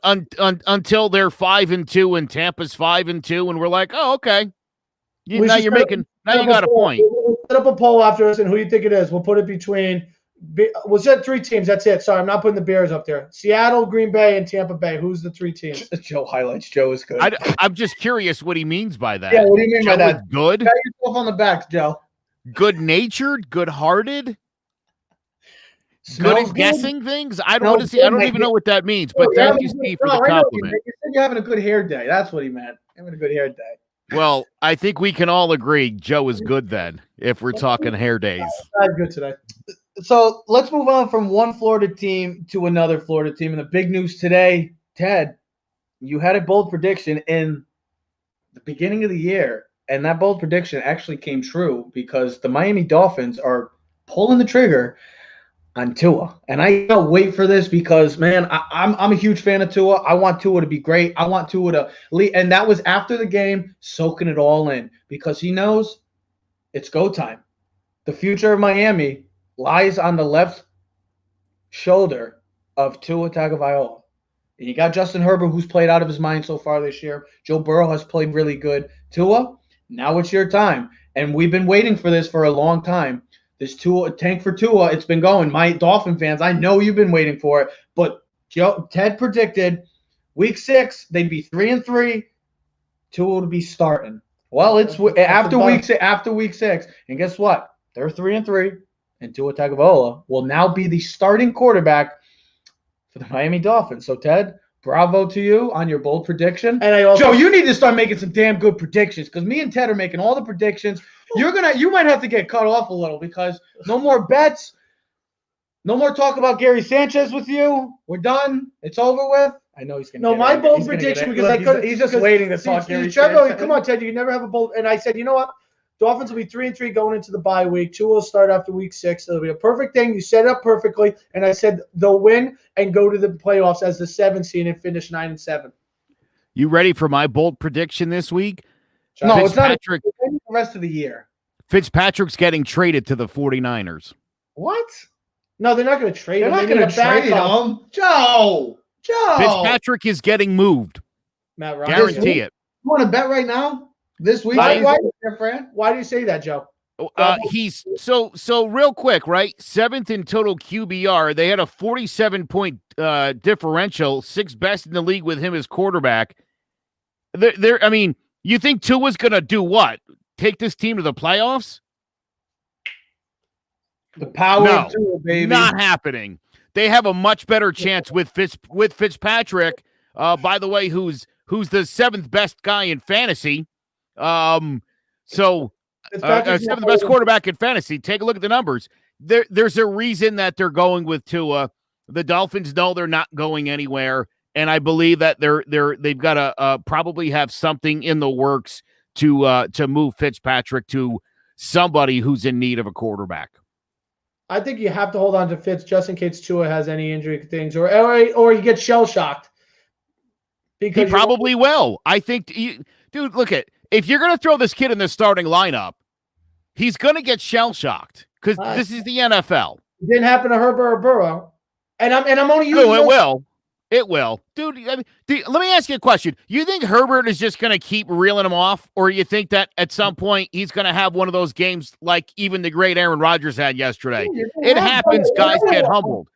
until they're 5-2 and Tampa's 5-2, and we're like, oh, okay. You got a point. We'll set up a poll after us, and who do you think it is? We'll put it between. We'll set 3 teams. That's it. Sorry, I'm not putting the Bears up there. Seattle, Green Bay, and Tampa Bay. Who's the 3 teams? Joe highlights. Joe is good. I'm just curious what he means by that. Yeah, what do you mean by that? Good. Pat yourself on the back, Joe. Good-natured, good-hearted. Good at guessing things? I don't even know what that means, but thank you, Steve, for the compliment. You said you're having a good hair day. That's what he meant. Having a good hair day. Well, I think we can all agree Joe is good then, if we're talking hair days. I'm good today. So let's move on from one Florida team to another Florida team. And the big news today, Ted, you had a bold prediction in the beginning of the year, and that bold prediction actually came true because the Miami Dolphins are pulling the trigger on Tua. And I can't wait for this because, man, I'm a huge fan of Tua. I want Tua to be great. I want Tua to lead. And that was after the game, soaking it all in because he knows it's go time. The future of Miami lies on the left shoulder of Tua Tagovailoa. And you got Justin Herbert, who's played out of his mind so far this year. Joe Burrow has played really good. Tua, now it's your time. And we've been waiting for this for a long time. This Tua tank for Tua, it's been going. My Dolphin fans, I know you've been waiting for it. But Ted predicted week 6, they'd be 3-3. Tua would be starting. Well, it's after week 6. And guess what? They're 3-3. And Tua Tagovailoa will now be the starting quarterback for the Miami Dolphins. So, Ted, bravo to you on your bold prediction. And Joe, you need to start making some damn good predictions because me and Ted are making all the predictions. You might have to get cut off a little because no more bets. No more talk about Gary Sanchez with you. We're done. It's over with. I know he's going to No, my bold prediction because he's just waiting to talk Gary Trevor, Sanchez. come on, Ted. You can never have a bold. And I said, you know what? Dolphins will be 3-3 going into the bye week. Tua will start after week 6. It'll be a perfect thing. You set it up perfectly. And I said they'll win and go to the playoffs as the 7th seed and finish 9-7. You ready for my bold prediction this week? No, it's not the rest of the year. Fitzpatrick's getting traded to the 49ers. What? No, they're not going to trade him. They're not going to trade him. Joe. Fitzpatrick is getting moved. Matt Ryan. Guarantee it. You want to bet right now? This week? Why do you say that, Joe? He's so real quick, right? 7th in total QBR. They had a 47-point differential, 6th best in the league with him as quarterback. I mean, you think Tua's going to do what? Take this team to the playoffs? The power of Tua, baby. Not happening. They have a much better chance with Fitzpatrick. By the way, who's the 7th best guy in fantasy. So 7th best quarterback in fantasy. Take a look at the numbers. There's a reason that they're going with Tua. The Dolphins know they're not going anywhere, and I believe that they've got to probably have something in the works to move Fitzpatrick to somebody who's in need of a quarterback. I think you have to hold on to Fitz just in case Tua has any injury things or he gets shell shocked. He probably will. I think, dude, look at. If you're going to throw this kid in the starting lineup, he's going to get shell-shocked because this is the NFL. It didn't happen to Herbert or Burrow. And I'm only using it will. It will. Dude, let me ask you a question. You think Herbert is just going to keep reeling him off, or you think that at some point he's going to have one of those games like even the great Aaron Rodgers had yesterday? It happens. Guys get humbled.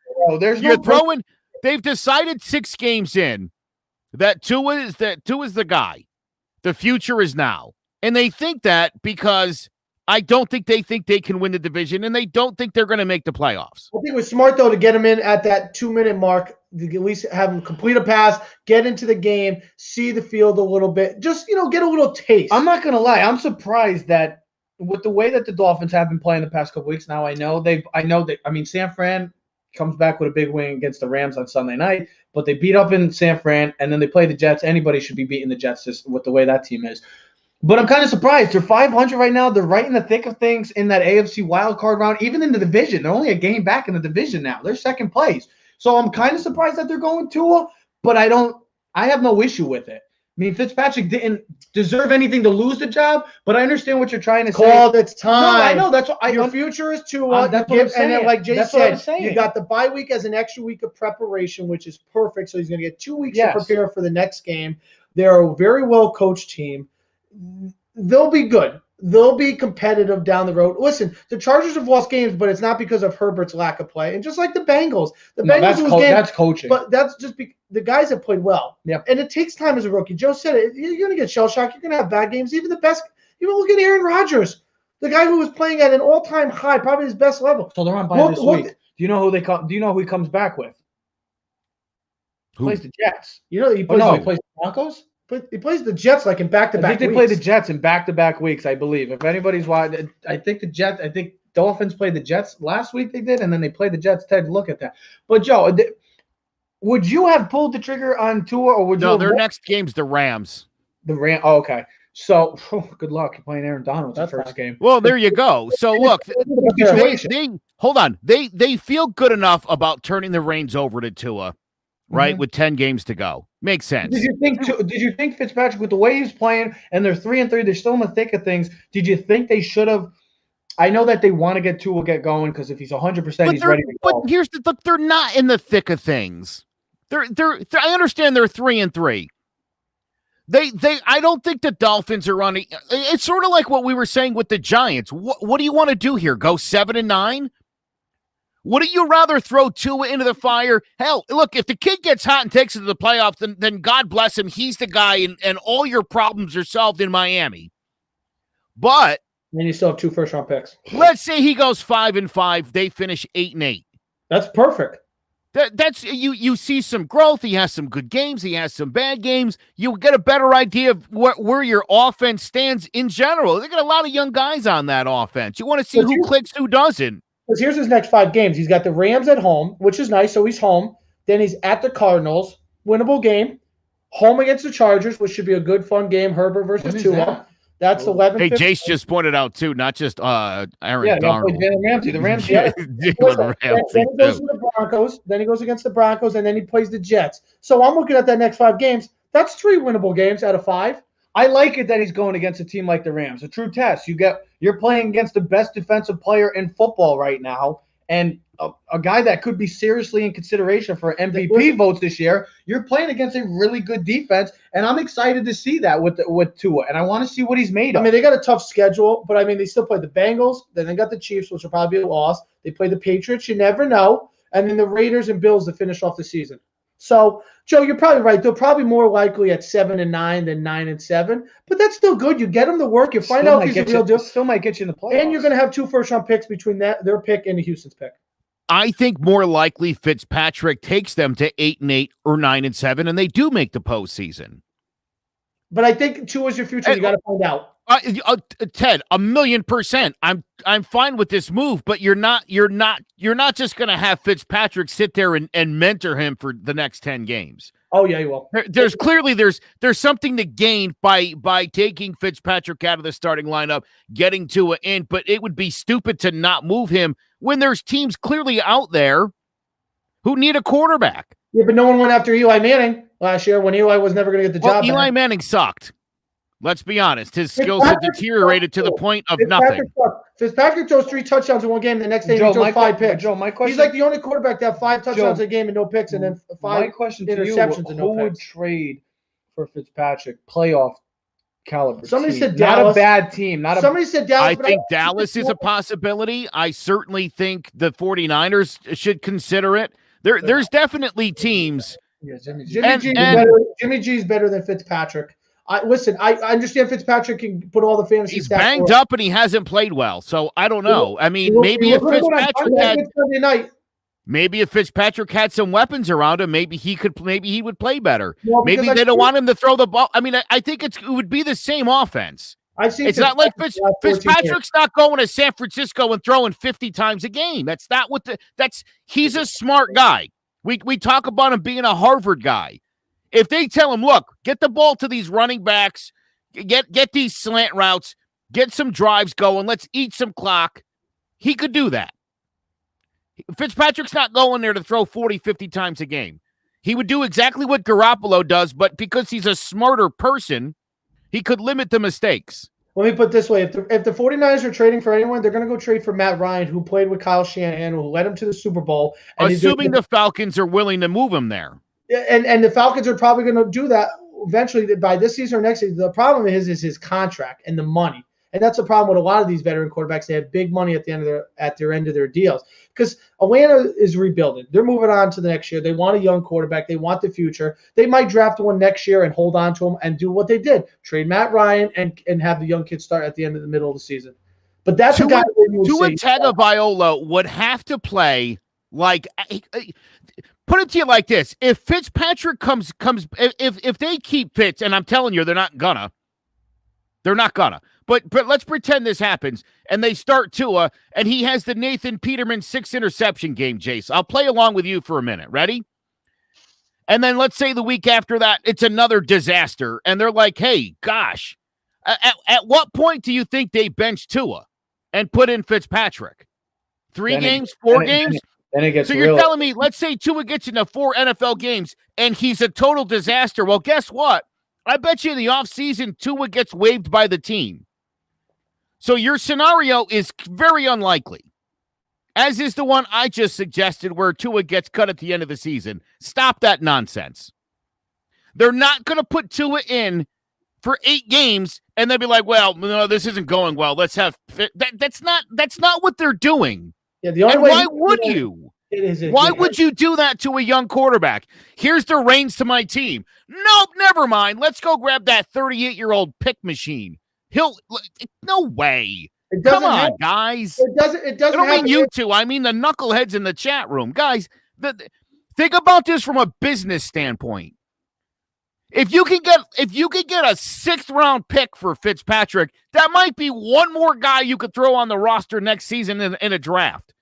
They've decided 6 games in that Tua is the guy. The future is now. And they think that because I don't think they can win the division, and they don't think they're going to make the playoffs. I think it was smart, though, to get him in at that 2-minute mark, to at least have him complete a pass, get into the game, see the field a little bit, just, get a little taste. I'm not going to lie. I'm surprised that with the way that the Dolphins have been playing the past couple weeks now, San Fran comes back with a big win against the Rams on Sunday night, but they beat up in San Fran, and then they play the Jets. Anybody should be beating the Jets just with the way that team is. But I'm kind of surprised. They're 500 right now. They're right in the thick of things in that AFC wildcard round, even in the division. They're only a game back in the division now. They're second place. So I'm kind of surprised that they're going Tua, but I have no issue with it. I mean, Fitzpatrick didn't deserve anything to lose the job, but I understand what you're trying to say. Called its time. No, I know. That's what your future is Tua. That's what I'm saying. And then, like Jay said, you got the bye week as an extra week of preparation, which is perfect. So he's going to get 2 weeks to prepare for the next game. They're a very well coached team. They'll be good. They'll be competitive down the road. Listen, the Chargers have lost games, but it's not because of Herbert's lack of play. And just like the Bengals, that's coaching. But that's just the guys have played well. Yeah. And it takes time as a rookie. Joe said it. You're going to get shell shocked. You're going to have bad games. Even the best. Even look at Aaron Rodgers, the guy who was playing at an all-time high, probably his best level. So they're on bye this week. Do you know who he comes back with? Who plays the Jets? He plays the Broncos. But he plays the Jets like in back-to-back I think they play the Jets in back-to-back weeks, I believe. If anybody's watching, I think Dolphins played the Jets last week they did, and then they played the Jets. Ted, look at that. But, Joe, would you have pulled the trigger on Tua, or would you? No, their next game's the Rams. Oh, okay. So good luck. You're playing Aaron Donald the That's first fine. game. Well, there you go. So look, Situation. they hold on. They feel good enough about turning the reins over to Tua, right? Mhm. With 10 games to go. Makes sense. Did you think Fitzpatrick, with the way he's playing, and they're 3-3, they're still in the thick of things? Did you think they should have? I know that they want to get Tua get going because if he's 100%, he's ready to go. But here's the look. They're not in the thick of things. They're. I understand they're 3-3. I don't think the Dolphins are running. It's sort of like what we were saying with the Giants. What do you want to do here? Go 7-9? Wouldn't you rather throw Tua into the fire? Hell, look, if the kid gets hot and takes it to the playoffs, then God bless him. He's the guy, and all your problems are solved in Miami. But And you still have 2 first-round picks. let's say he goes 5-5. They finish 8-8. That's perfect. That's you see some growth. He has some good games. He has some bad games. You get a better idea of where your offense stands in general. They got a lot of young guys on that offense. You want to see who clicks, who doesn't. Because here's his next 5 games. He's got the Rams at home, which is nice, so he's home. Then he's at the Cardinals, winnable game. Home against the Chargers, which should be a good, fun game. Herbert versus Tua. That's 11. Hey, Jace just pointed out too, not just Aaron Donald. Jalen Ramsey. The Ramsey. Jalen Ramsey, Then he goes to the Broncos. Then he goes against the Broncos, and then he plays the Jets. So I'm looking at that next 5 games. That's 3 winnable games out of 5. I like it that he's going against a team like the Rams. A true test. You're playing against the best defensive player in football right now, and a guy that could be seriously in consideration for MVP votes this year. You're playing against a really good defense, and I'm excited to see that with Tua, and I want to see what he's made of. I mean, they got a tough schedule, but I mean, they still play the Bengals. Then they got the Chiefs, which will probably be a loss. They play the Patriots. You never know. And then the Raiders and Bills to finish off the season. So, Joe, you're probably right. They're probably more likely at 7-9 than 9-7, but that's still good. You get them to work. You find out if he's a real deal. Still might get you in the playoffs. And you're going to have 2 first-round picks between their pick and the Houston's pick. I think more likely Fitzpatrick takes them to 8-8 or 9-7, and they do make the postseason. But I think Tua is your future. You got to find out. Ted, 1,000,000%. I'm fine with this move, but you're not just going to have Fitzpatrick sit there and mentor him for the next 10 games. Oh yeah, you will. There's something to gain by taking Fitzpatrick out of the starting lineup, getting Tua in, but it would be stupid to not move him when there's teams clearly out there who need a quarterback. Yeah, but no one went after Eli Manning last year when Eli was never going to get the job. Eli Manning sucked. Let's be honest. His skills had deteriorated to the point of nothing. Fitzpatrick throws 3 touchdowns in one game. The next day he throws 5 picks. Joe, my question. He's like the only quarterback to have 5 touchdowns a game and no picks, and then 5 interceptions and no picks. Who would trade for Fitzpatrick? Playoff caliber. Somebody team. said Dallas. Not a bad team. Somebody said Dallas. I think Dallas is a possibility. I certainly think the 49ers should consider it. There's definitely teams. Yeah, Jimmy G is better than Fitzpatrick. I understand Fitzpatrick can put all the fantasy. He's banged up and he hasn't played well, so I don't know. I mean, maybe if Fitzpatrick had some weapons around him, maybe he would play better. No, maybe they don't want him to throw the ball. I mean, I think it would be the same offense. It's not like Fitzpatrick's not going to San Francisco and throwing 50 times a game. That's not what he's a smart guy. We talk about him being a Harvard guy. If they tell him, look, get the ball to these running backs, get these slant routes, get some drives going, let's eat some clock, he could do that. Fitzpatrick's not going there to throw 40, 50 times a game. He would do exactly what Garoppolo does, but because he's a smarter person, he could limit the mistakes. Let me put it this way. If the 49ers are trading for anyone, they're going to go trade for Matt Ryan, who played with Kyle Shanahan, who led him to the Super Bowl. And assuming the Falcons are willing to move him there. And the Falcons are probably going to do that eventually by this season or next season. The problem is his contract and the money. And that's the problem with a lot of these veteran quarterbacks. They have big money at their end of their deals. Because Atlanta is rebuilding. They're moving on to the next year. They want a young quarterback. They want the future. They might draft one next year and hold on to him and do what they did. Trade Matt Ryan and have the young kids start at the end of the middle of the season. But that's a guy Tua Tagovailoa would have to play like put it to you like this. If Fitzpatrick comes if they keep Fitz, and I'm telling you they're not gonna. But let's pretend this happens, and they start Tua, and he has the Nathan Peterman 6 interception game, Jace. I'll play along with you for a minute. Ready? And then let's say the week after that, it's another disaster, and they're like, hey, gosh, At what point do you think they bench Tua and put in Fitzpatrick? 3 games, 4 games? Then it gets so you're telling me, let's say Tua gets into 4 NFL games and he's a total disaster. Well, guess what? I bet you in the offseason, Tua gets waived by the team. So your scenario is very unlikely, as is the one I just suggested where Tua gets cut at the end of the season. Stop that nonsense. They're not going to put Tua in for 8 games and then be like, well, no, this isn't going well. Let's have that's not what they're doing. Yeah, the only way why would you? Why would you do that to a young quarterback? Here's the reins to my team. Nope, never mind. Let's go grab that 38-year-old pick machine. No way. Come on, guys. It doesn't. I don't mean you two. I mean the knuckleheads in the chat room, guys. Think about this from a business standpoint. If you can get a 6th round pick for Fitzpatrick, that might be one more guy you could throw on the roster next season in a draft.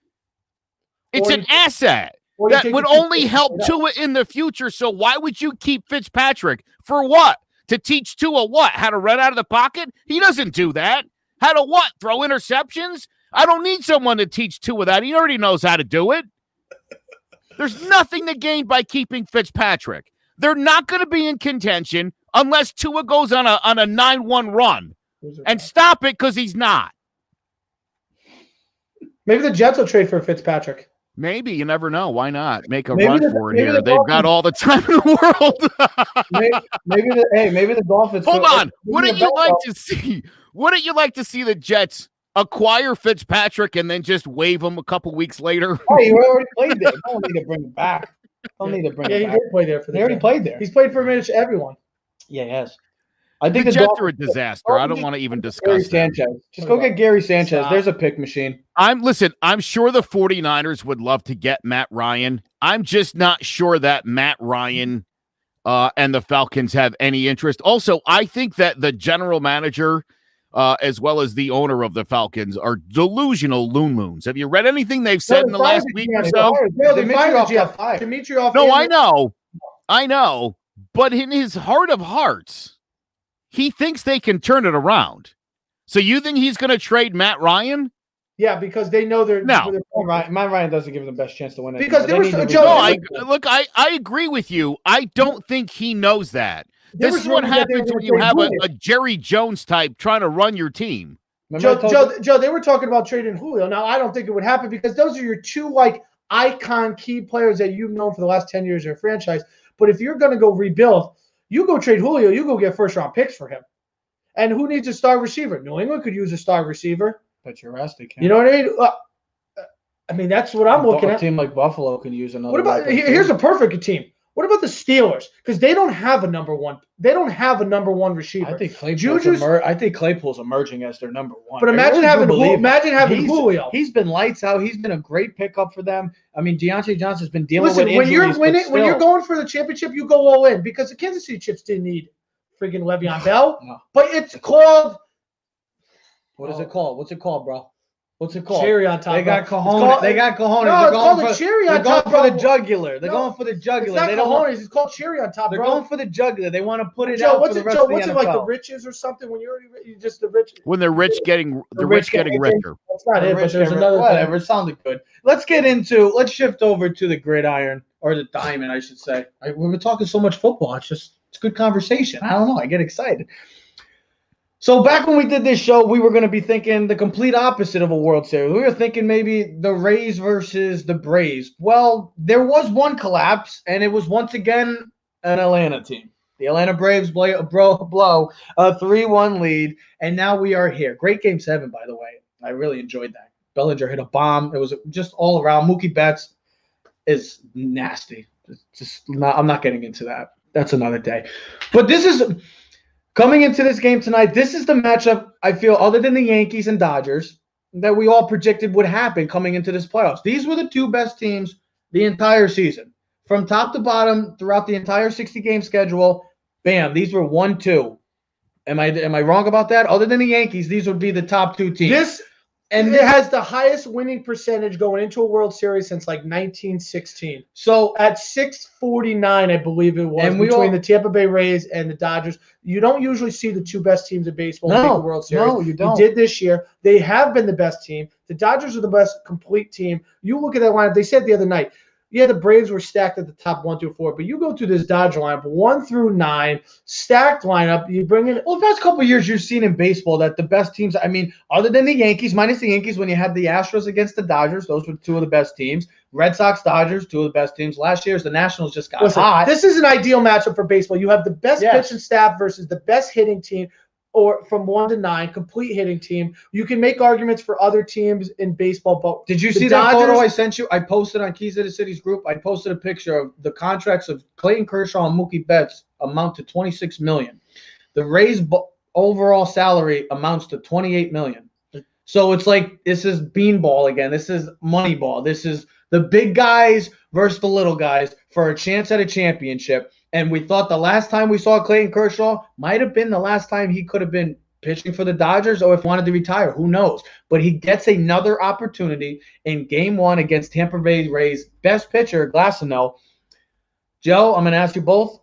It's an asset that would only help Tua in the future. So why would you keep Fitzpatrick for what? To teach Tua what? How to run out of the pocket? He doesn't do that. How to what? Throw interceptions? I don't need someone to teach Tua that. He already knows how to do it. There's nothing to gain by keeping Fitzpatrick. They're not going to be in contention unless Tua goes on a 9-1 run. And stop it because he's not. Maybe the Jets will trade for Fitzpatrick. Maybe. You never know. Why not? Make a run for it here. They've got all the time in the world. maybe the Dolphins. Hold on. Wouldn't you like to see the Jets acquire Fitzpatrick and then just waive him a couple weeks later? Oh, he already played there. Don't need to bring him back. He did play there for the He already played there. He's played for pretty much everyone. Yeah, he has. I think the Jets are a disaster. I don't want to even discuss Sanchez. Just go get Gary Sanchez. Stop. There's a pick machine. I'm sure the 49ers would love to get Matt Ryan. I'm just not sure that Matt Ryan and the Falcons have any interest. Also, I think that the general manager as well as the owner of the Falcons are delusional loon moons. Have you read anything they've said in the last week or so? Dimitrov. No, I know. But in his heart of hearts, he thinks they can turn it around. So you think he's going to trade Matt Ryan? Yeah, because they know they're no. Matt Ryan doesn't give them the best chance to win it. Because I agree with you. I don't think he knows that. This is what happens when you have a Jerry Jones type trying to run your team. Joe, they were talking about trading Julio. Now, I don't think it would happen because those are your two icon key players that you've known for the last 10 years of your franchise. But if you're going to go rebuild, you go trade Julio, you go get first-round picks for him. And who needs a star receiver? New England could use a star receiver. But you're rested. You know what I mean? That's what I'm looking at. A team like Buffalo can use another. What about here's a perfect team. What about the Steelers? Because they don't have a number one. They don't have a number one receiver. I think Claypool's emerging as their number one. But imagine having Julio. He's been lights out. He's been a great pickup for them. I mean, Deontay Johnson's been dealing with injuries. When you're going for the championship, you go all in because the Kansas City Chiefs didn't need friggin' Le'Veon Bell. No. But it's called. What is it called? What's it called, bro? What's it called? Cherry on top. They got cojones. They got cojones. No, it's called a cherry on top. They're going for the jugular. They're going for the jugular. It's not cojones. It's called cherry on top, bro. They're going for the jugular. They want to put it out for the rest of the NFL. What's it like, the riches or something? When you're just the rich. When they're rich, getting richer. That's not it. But there's another. Whatever. It sounded good. Let's shift over to the gridiron or the diamond, I should say. We've been talking so much football. It's good conversation. I don't know. I get excited. So back when we did this show, we were going to be thinking the complete opposite of a World Series. We were thinking maybe the Rays versus the Braves. Well, there was one collapse, and it was once again an Atlanta team. The Atlanta Braves blow a 3-1 lead, and now we are here. Great Game 7, by the way. I really enjoyed that. Bellinger hit a bomb. It was just all around. Mookie Betts is nasty. I'm not getting into that. That's another day. But this is... Coming into this game tonight, this is the matchup, I feel, other than the Yankees and Dodgers, that we all predicted would happen coming into this playoffs. These were the two best teams the entire season. From top to bottom, throughout the entire 60-game schedule, bam, these were 1-2. Am I wrong about that? Other than the Yankees, these would be the top two teams. And it has the highest winning percentage going into a World Series since like 1916. So at 649, I believe it was, between the Tampa Bay Rays and the Dodgers. You don't usually see the two best teams in baseball make the World Series. No, you don't. You did this year. They have been the best team. The Dodgers are the best complete team. You look at that lineup. They said the other night, yeah, the Braves were stacked at the top 1 through 4, but you go through this Dodger lineup 1 through 9, stacked lineup. You bring in the past couple of years you've seen in baseball that the best teams. I mean, other than the Yankees, minus the Yankees, when you had the Astros against the Dodgers, those were two of the best teams. Red Sox, Dodgers, two of the best teams. Last year's the Nationals just got hot. This is an ideal matchup for baseball. You have the best pitching staff versus the best hitting team. Or from 1 to 9, complete hitting team. You can make arguments for other teams in baseball. But did you see that photo I sent you? I posted on Keys of the City's group. I posted a picture of the contracts of Clayton Kershaw and Mookie Betts amount to $26 million. The Rays' overall salary amounts to $28 million. So it's like this is beanball again. This is Moneyball. This is the big guys versus the little guys for a chance at a championship. And we thought the last time we saw Clayton Kershaw might have been the last time he could have been pitching for the Dodgers or if he wanted to retire. Who knows? But he gets another opportunity in Game 1 against Tampa Bay Rays' best pitcher, Glasnow. Joe, I'm going to ask you both.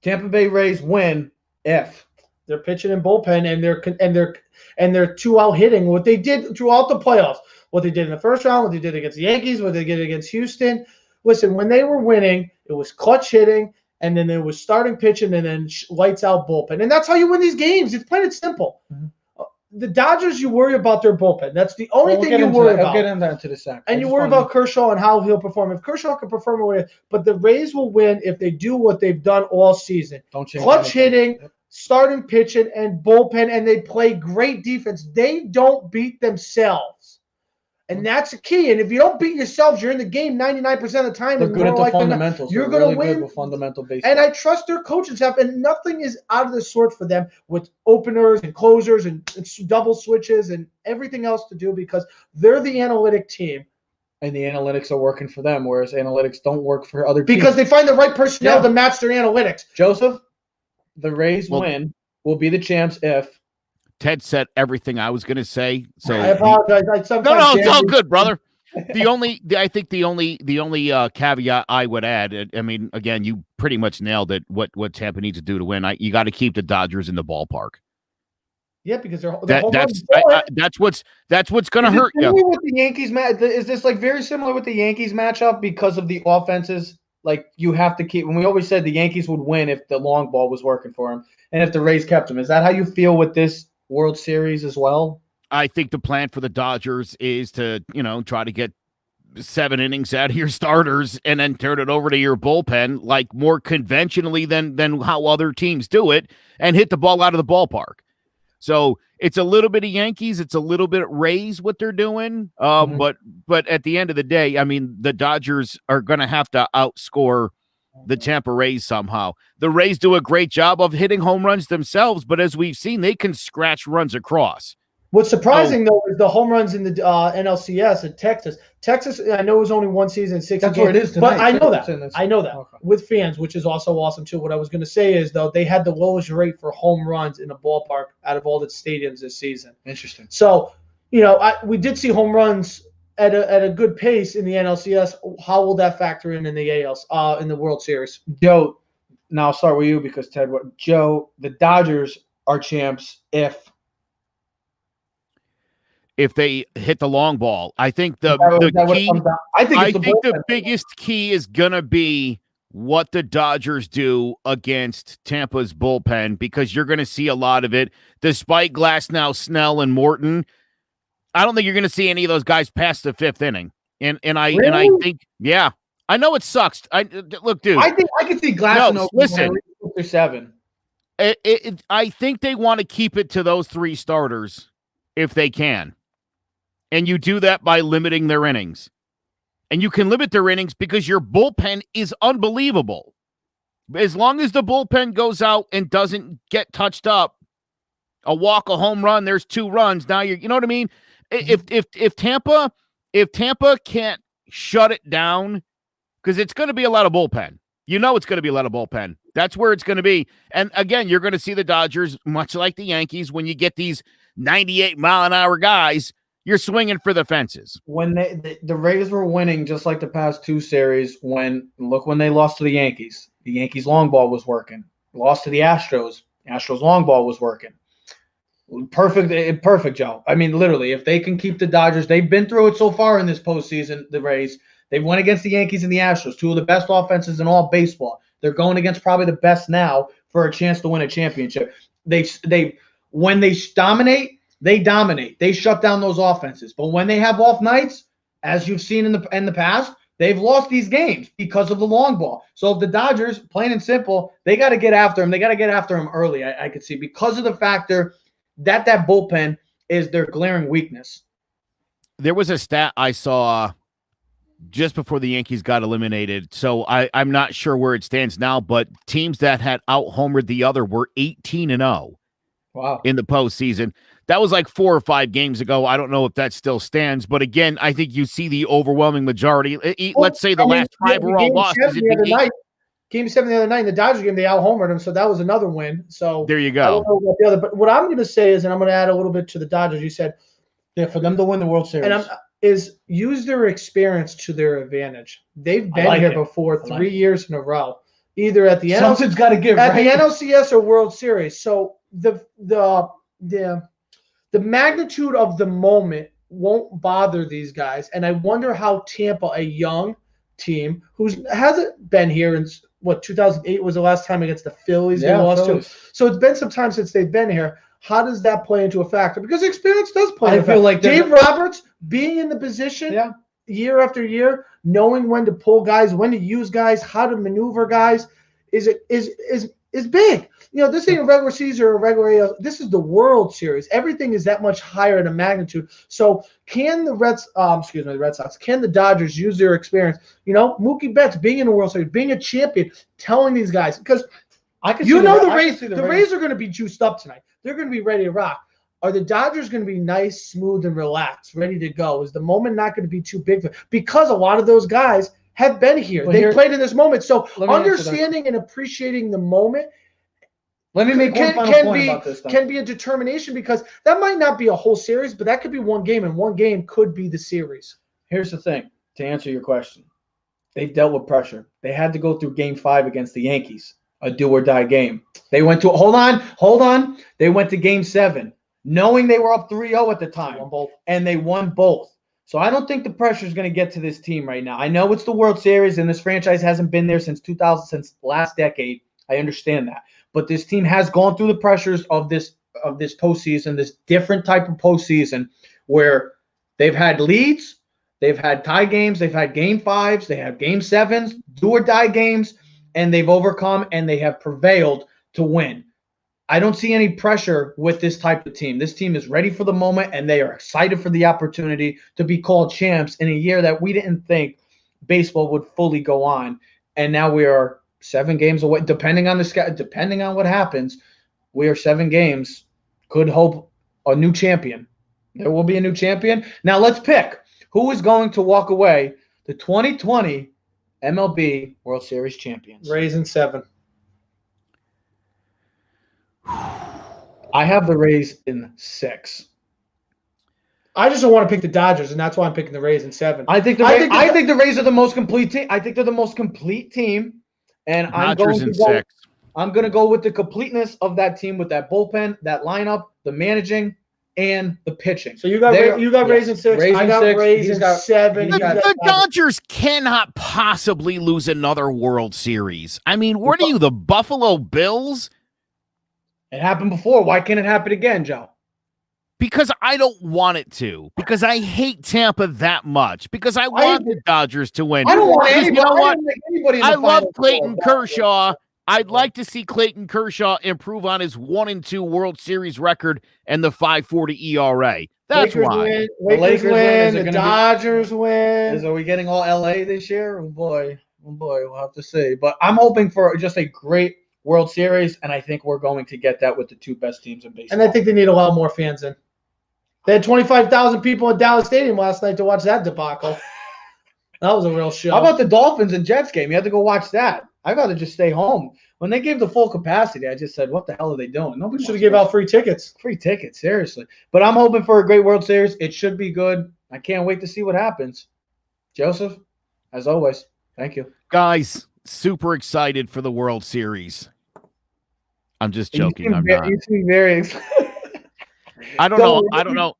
Tampa Bay Rays win if they're pitching in bullpen and they're too out hitting what they did throughout the playoffs. What they did in the first round, what they did against the Yankees, what they did against Houston. Listen, when they were winning, it was clutch hitting, and then there was starting pitching, and then lights out bullpen. And that's how you win these games. It's plain and simple. Mm-hmm. The Dodgers, you worry about their bullpen. That's the only thing you worry about. I'll get into the second. And you worry about Kershaw and how he'll perform. If Kershaw can perform, but the Rays will win if they do what they've done all season. Clutch hitting, starting pitching, and bullpen, and they play great defense. They don't beat themselves. And that's the key. And if you don't beat yourselves, you're in the game 99% of the time. They're good at the fundamentals. You're going to win. Good with fundamental baseball. And I trust their coaching staff. And nothing is out of the sort for them with openers and closers and double switches and everything else to do because they're the analytic team. And the analytics are working for them, whereas analytics don't work for other teams. Because they find the right personnel to match their analytics. Joseph, the Rays will be the champs if Ted said everything I was going to say. So I apologize. No, it's all good, brother. I think the only caveat I would add, I mean, again, you pretty much nailed it. What Tampa needs to do to win, you got to keep the Dodgers in the ballpark. Yeah, because that's what's going to hurt you. With the Yankees is this like very similar with the Yankees matchup because of the offenses? Like you have to keep. When we always said the Yankees would win if the long ball was working for them, and if the Rays kept them. Is that how you feel with this World Series as well? I think the plan for the Dodgers is to, try to get 7 innings out of your starters and then turn it over to your bullpen, like more conventionally than how other teams do it, and hit the ball out of the ballpark. So it's a little bit of Yankees, it's a little bit Rays what they're doing. But at the end of the day, I mean, the Dodgers are going to have to outscore the Tampa Rays somehow. The Rays do a great job of hitting home runs themselves, but as we've seen, they can scratch runs across. What's surprising, though, is the home runs in the NLCS in Texas. Texas, I know it was only one season, 6 That's where it is tonight. But I know that. Okay. With fans, which is also awesome, too. What I was going to say is, though, they had the lowest rate for home runs in a ballpark out of all the stadiums this season. Interesting. So, we did see home runs at a good pace in the NLCS. How will that factor in the AL, in the World Series? Joe, now I'll start with you because Joe, the Dodgers are champs if they hit the long ball. I think the biggest key is going to be what the Dodgers do against Tampa's bullpen, because you're going to see a lot of it. Despite Glasnow, Snell, and Morton, I don't think you're going to see any of those guys past the 5th inning. And I think, yeah, I know it sucks. Look, dude. I think I can see Glasnow. Listen, 7. I think they want to keep it to those 3 starters if they can. And you do that by limiting their innings. And you can limit their innings because your bullpen is unbelievable. As long as the bullpen goes out and doesn't get touched up, a walk, a home run, there's 2 runs. Now you know what I mean? If Tampa can't shut it down, because it's going to be a lot of bullpen. It's going to be a lot of bullpen. That's where it's going to be. And again, you're going to see the Dodgers, much like the Yankees, when you get these 98-mile-an-hour guys, you're swinging for the fences. When the Rays were winning just like the past two series, when they lost to the Yankees long ball was working. Lost to the Astros long ball was working. Perfect, Joe. I mean, literally, if they can keep the Dodgers, they've been through it so far in this postseason, the Rays. They went against the Yankees and the Astros, two of the best offenses in all baseball. They're going against probably the best now for a chance to win a championship. When they dominate, they dominate. They shut down those offenses. But when they have off nights, as you've seen in the past, they've lost these games because of the long ball. So if the Dodgers, plain and simple, they got to get after him. They got to get after him early, I could see, because of the factor that bullpen is their glaring weakness. There was a stat I saw just before the Yankees got eliminated. So I'm not sure where it stands now, but teams that had out-homered the other were 18-0. Wow. In the postseason. That was like 4 or 5 games ago. I don't know if that still stands, but again, I think you see the overwhelming majority. Let's say the last 5 were all losses. Game 7 the other night in the Dodgers game, they out-homered them, so that was another win. So there you go. I don't know about the other, but what I'm going to say is, and I'm going to add a little bit to the Dodgers. You said, for them to win the World Series, is use their experience to their advantage. They've been here before 3 years in a row, either at the something's got to give at the NLCS or World Series. So the magnitude of the moment won't bother these guys, and I wonder how Tampa, a young team who hasn't been here in 2008 was the last time against the Phillies they lost to. So it's been some time since they've been here. How does that play into a factor? Because experience does play. I feel like Dave Roberts being in the position year after year, knowing when to pull guys, when to use guys, how to maneuver guys, is big. You know, this ain't a regular season or a regular. This is the World Series. Everything is that much higher in a magnitude. So can the Red Sox, can the Dodgers use their experience? You know, Mookie Betts being in the World Series, being a champion, telling these guys, because the Rays are going to be juiced up tonight. They're going to be ready to rock. Are the Dodgers going to be nice, smooth, and relaxed, ready to go? Is the moment not going to be too big? Because a lot of those guys have been here. They played in this moment. So understanding and appreciating the moment Let me make one final point about this. Can be a determination, because that might not be a whole series, but that could be one game, and one game could be the series. Here's the thing, to answer your question. They've dealt with pressure. They had to go through Game 5 against the Yankees, a do-or-die game. They went to – hold on. They went to Game 7, knowing they were up 3-0 at the time, and they won both. So I don't think the pressure is going to get to this team right now. I know it's the World Series, and this franchise hasn't been there since last decade. I understand that. But this team has gone through the pressures of this postseason, this different type of postseason, where they've had leads, they've had tie games, they've had Game 5s, they have Game 7s, do-or-die games, and they've overcome and they have prevailed to win. I don't see any pressure with this type of team. This team is ready for the moment, and they are excited for the opportunity to be called champs in a year that we didn't think baseball would fully go on. And now we are 7 games away, depending on what happens. We are 7 games. Could hope a new champion. There will be a new champion. Now let's pick who is going to walk away the 2020 MLB World Series champions. Rays in 7. I have the Rays in 6. I just don't want to pick the Dodgers, and that's why I'm picking the Rays in 7. I think the Rays are the most complete team. I think they're the most complete team. And I'm going to go with the completeness of that team, with that bullpen, that lineup, the managing, and the pitching. So you got Rays in 6. I got Rays in 7. The Dodgers cannot possibly lose another World Series. I mean, what are you, the Buffalo Bills? It happened before. Why can't it happen again, Joe? Because I don't want it to. Because I hate Tampa that much. Because I want the Dodgers to win. I don't want anybody. I love Clayton Kershaw. I'd like to see Clayton Kershaw improve on his 1-2 World Series record and the 5.40 ERA. That's why. Lakers win. The Dodgers win. Are we getting all LA this year? Oh boy, we'll have to see. But I'm hoping for just a great World Series, and I think we're going to get that with the 2 best teams in baseball. And I think they need a lot more fans in. They had 25,000 people at Dallas Stadium last night to watch that debacle. That was a real show. How about the Dolphins and Jets game? You had to go watch that. I'd rather just stay home when they gave the full capacity, I just said, what the hell are they doing? Nobody Should have given out free tickets. free tickets, seriously. But I'm hoping for a great World Series. It should be good. I can't wait to see what happens. Joseph, as always, thank you. Guys, super excited for the World Series. I'm just joking. I'm not. You seem very excited. I don't know. I don't know.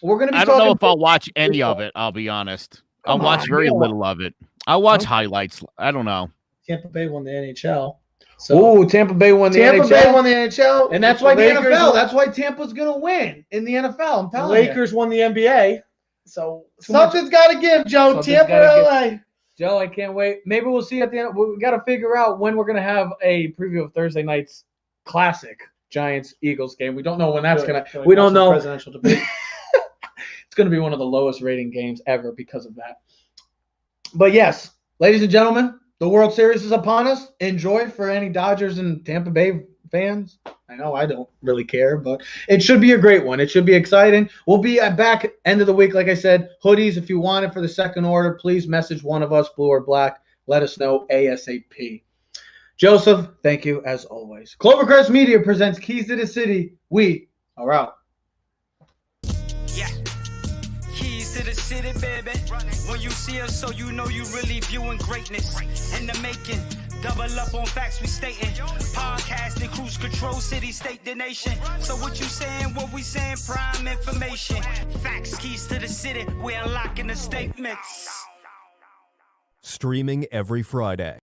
We're gonna be. I don't know if I'll watch any of it. I'll be honest. I'll watch very little of it. I'll watch highlights. I don't know. Tampa Bay won the NHL. So Tampa Bay won the Tampa NHL. Bay won the NHL, And that's why the Lakers NFL. That's why Tampa's gonna win in the NFL. I'm The telling Lakers won the NBA. So Too much- something's got to give, Joe. Something's Tampa, gotta LA. Joe, I can't wait. Maybe we'll see at the end. We got to figure out when we're gonna have a preview of Thursday night's classic Giants-Eagles game. We don't know when that's gonna. We don't know. Presidential debate. It's gonna be one of the lowest rating games ever because of that. But yes, ladies and gentlemen, the World Series is upon us. Enjoy for any Dodgers and Tampa Bay fans. I know I don't really care, but it should be a great one. It should be exciting. We'll be back end of the week, like I said. Hoodies, if you want it for the second order, please message one of us, blue or black. Let us know ASAP. Joseph, thank you as always. Clovercrest Media presents Keys to the City. We are out. Yeah. Keys to the city, baby. When you see us, so you know you really viewing greatness in the making. Double up on facts we stating. Podcasting, cruise control, city, state, the nation. So what you saying, what we saying, prime information. Facts, keys to the city, we unlocking the statements. Streaming every Friday.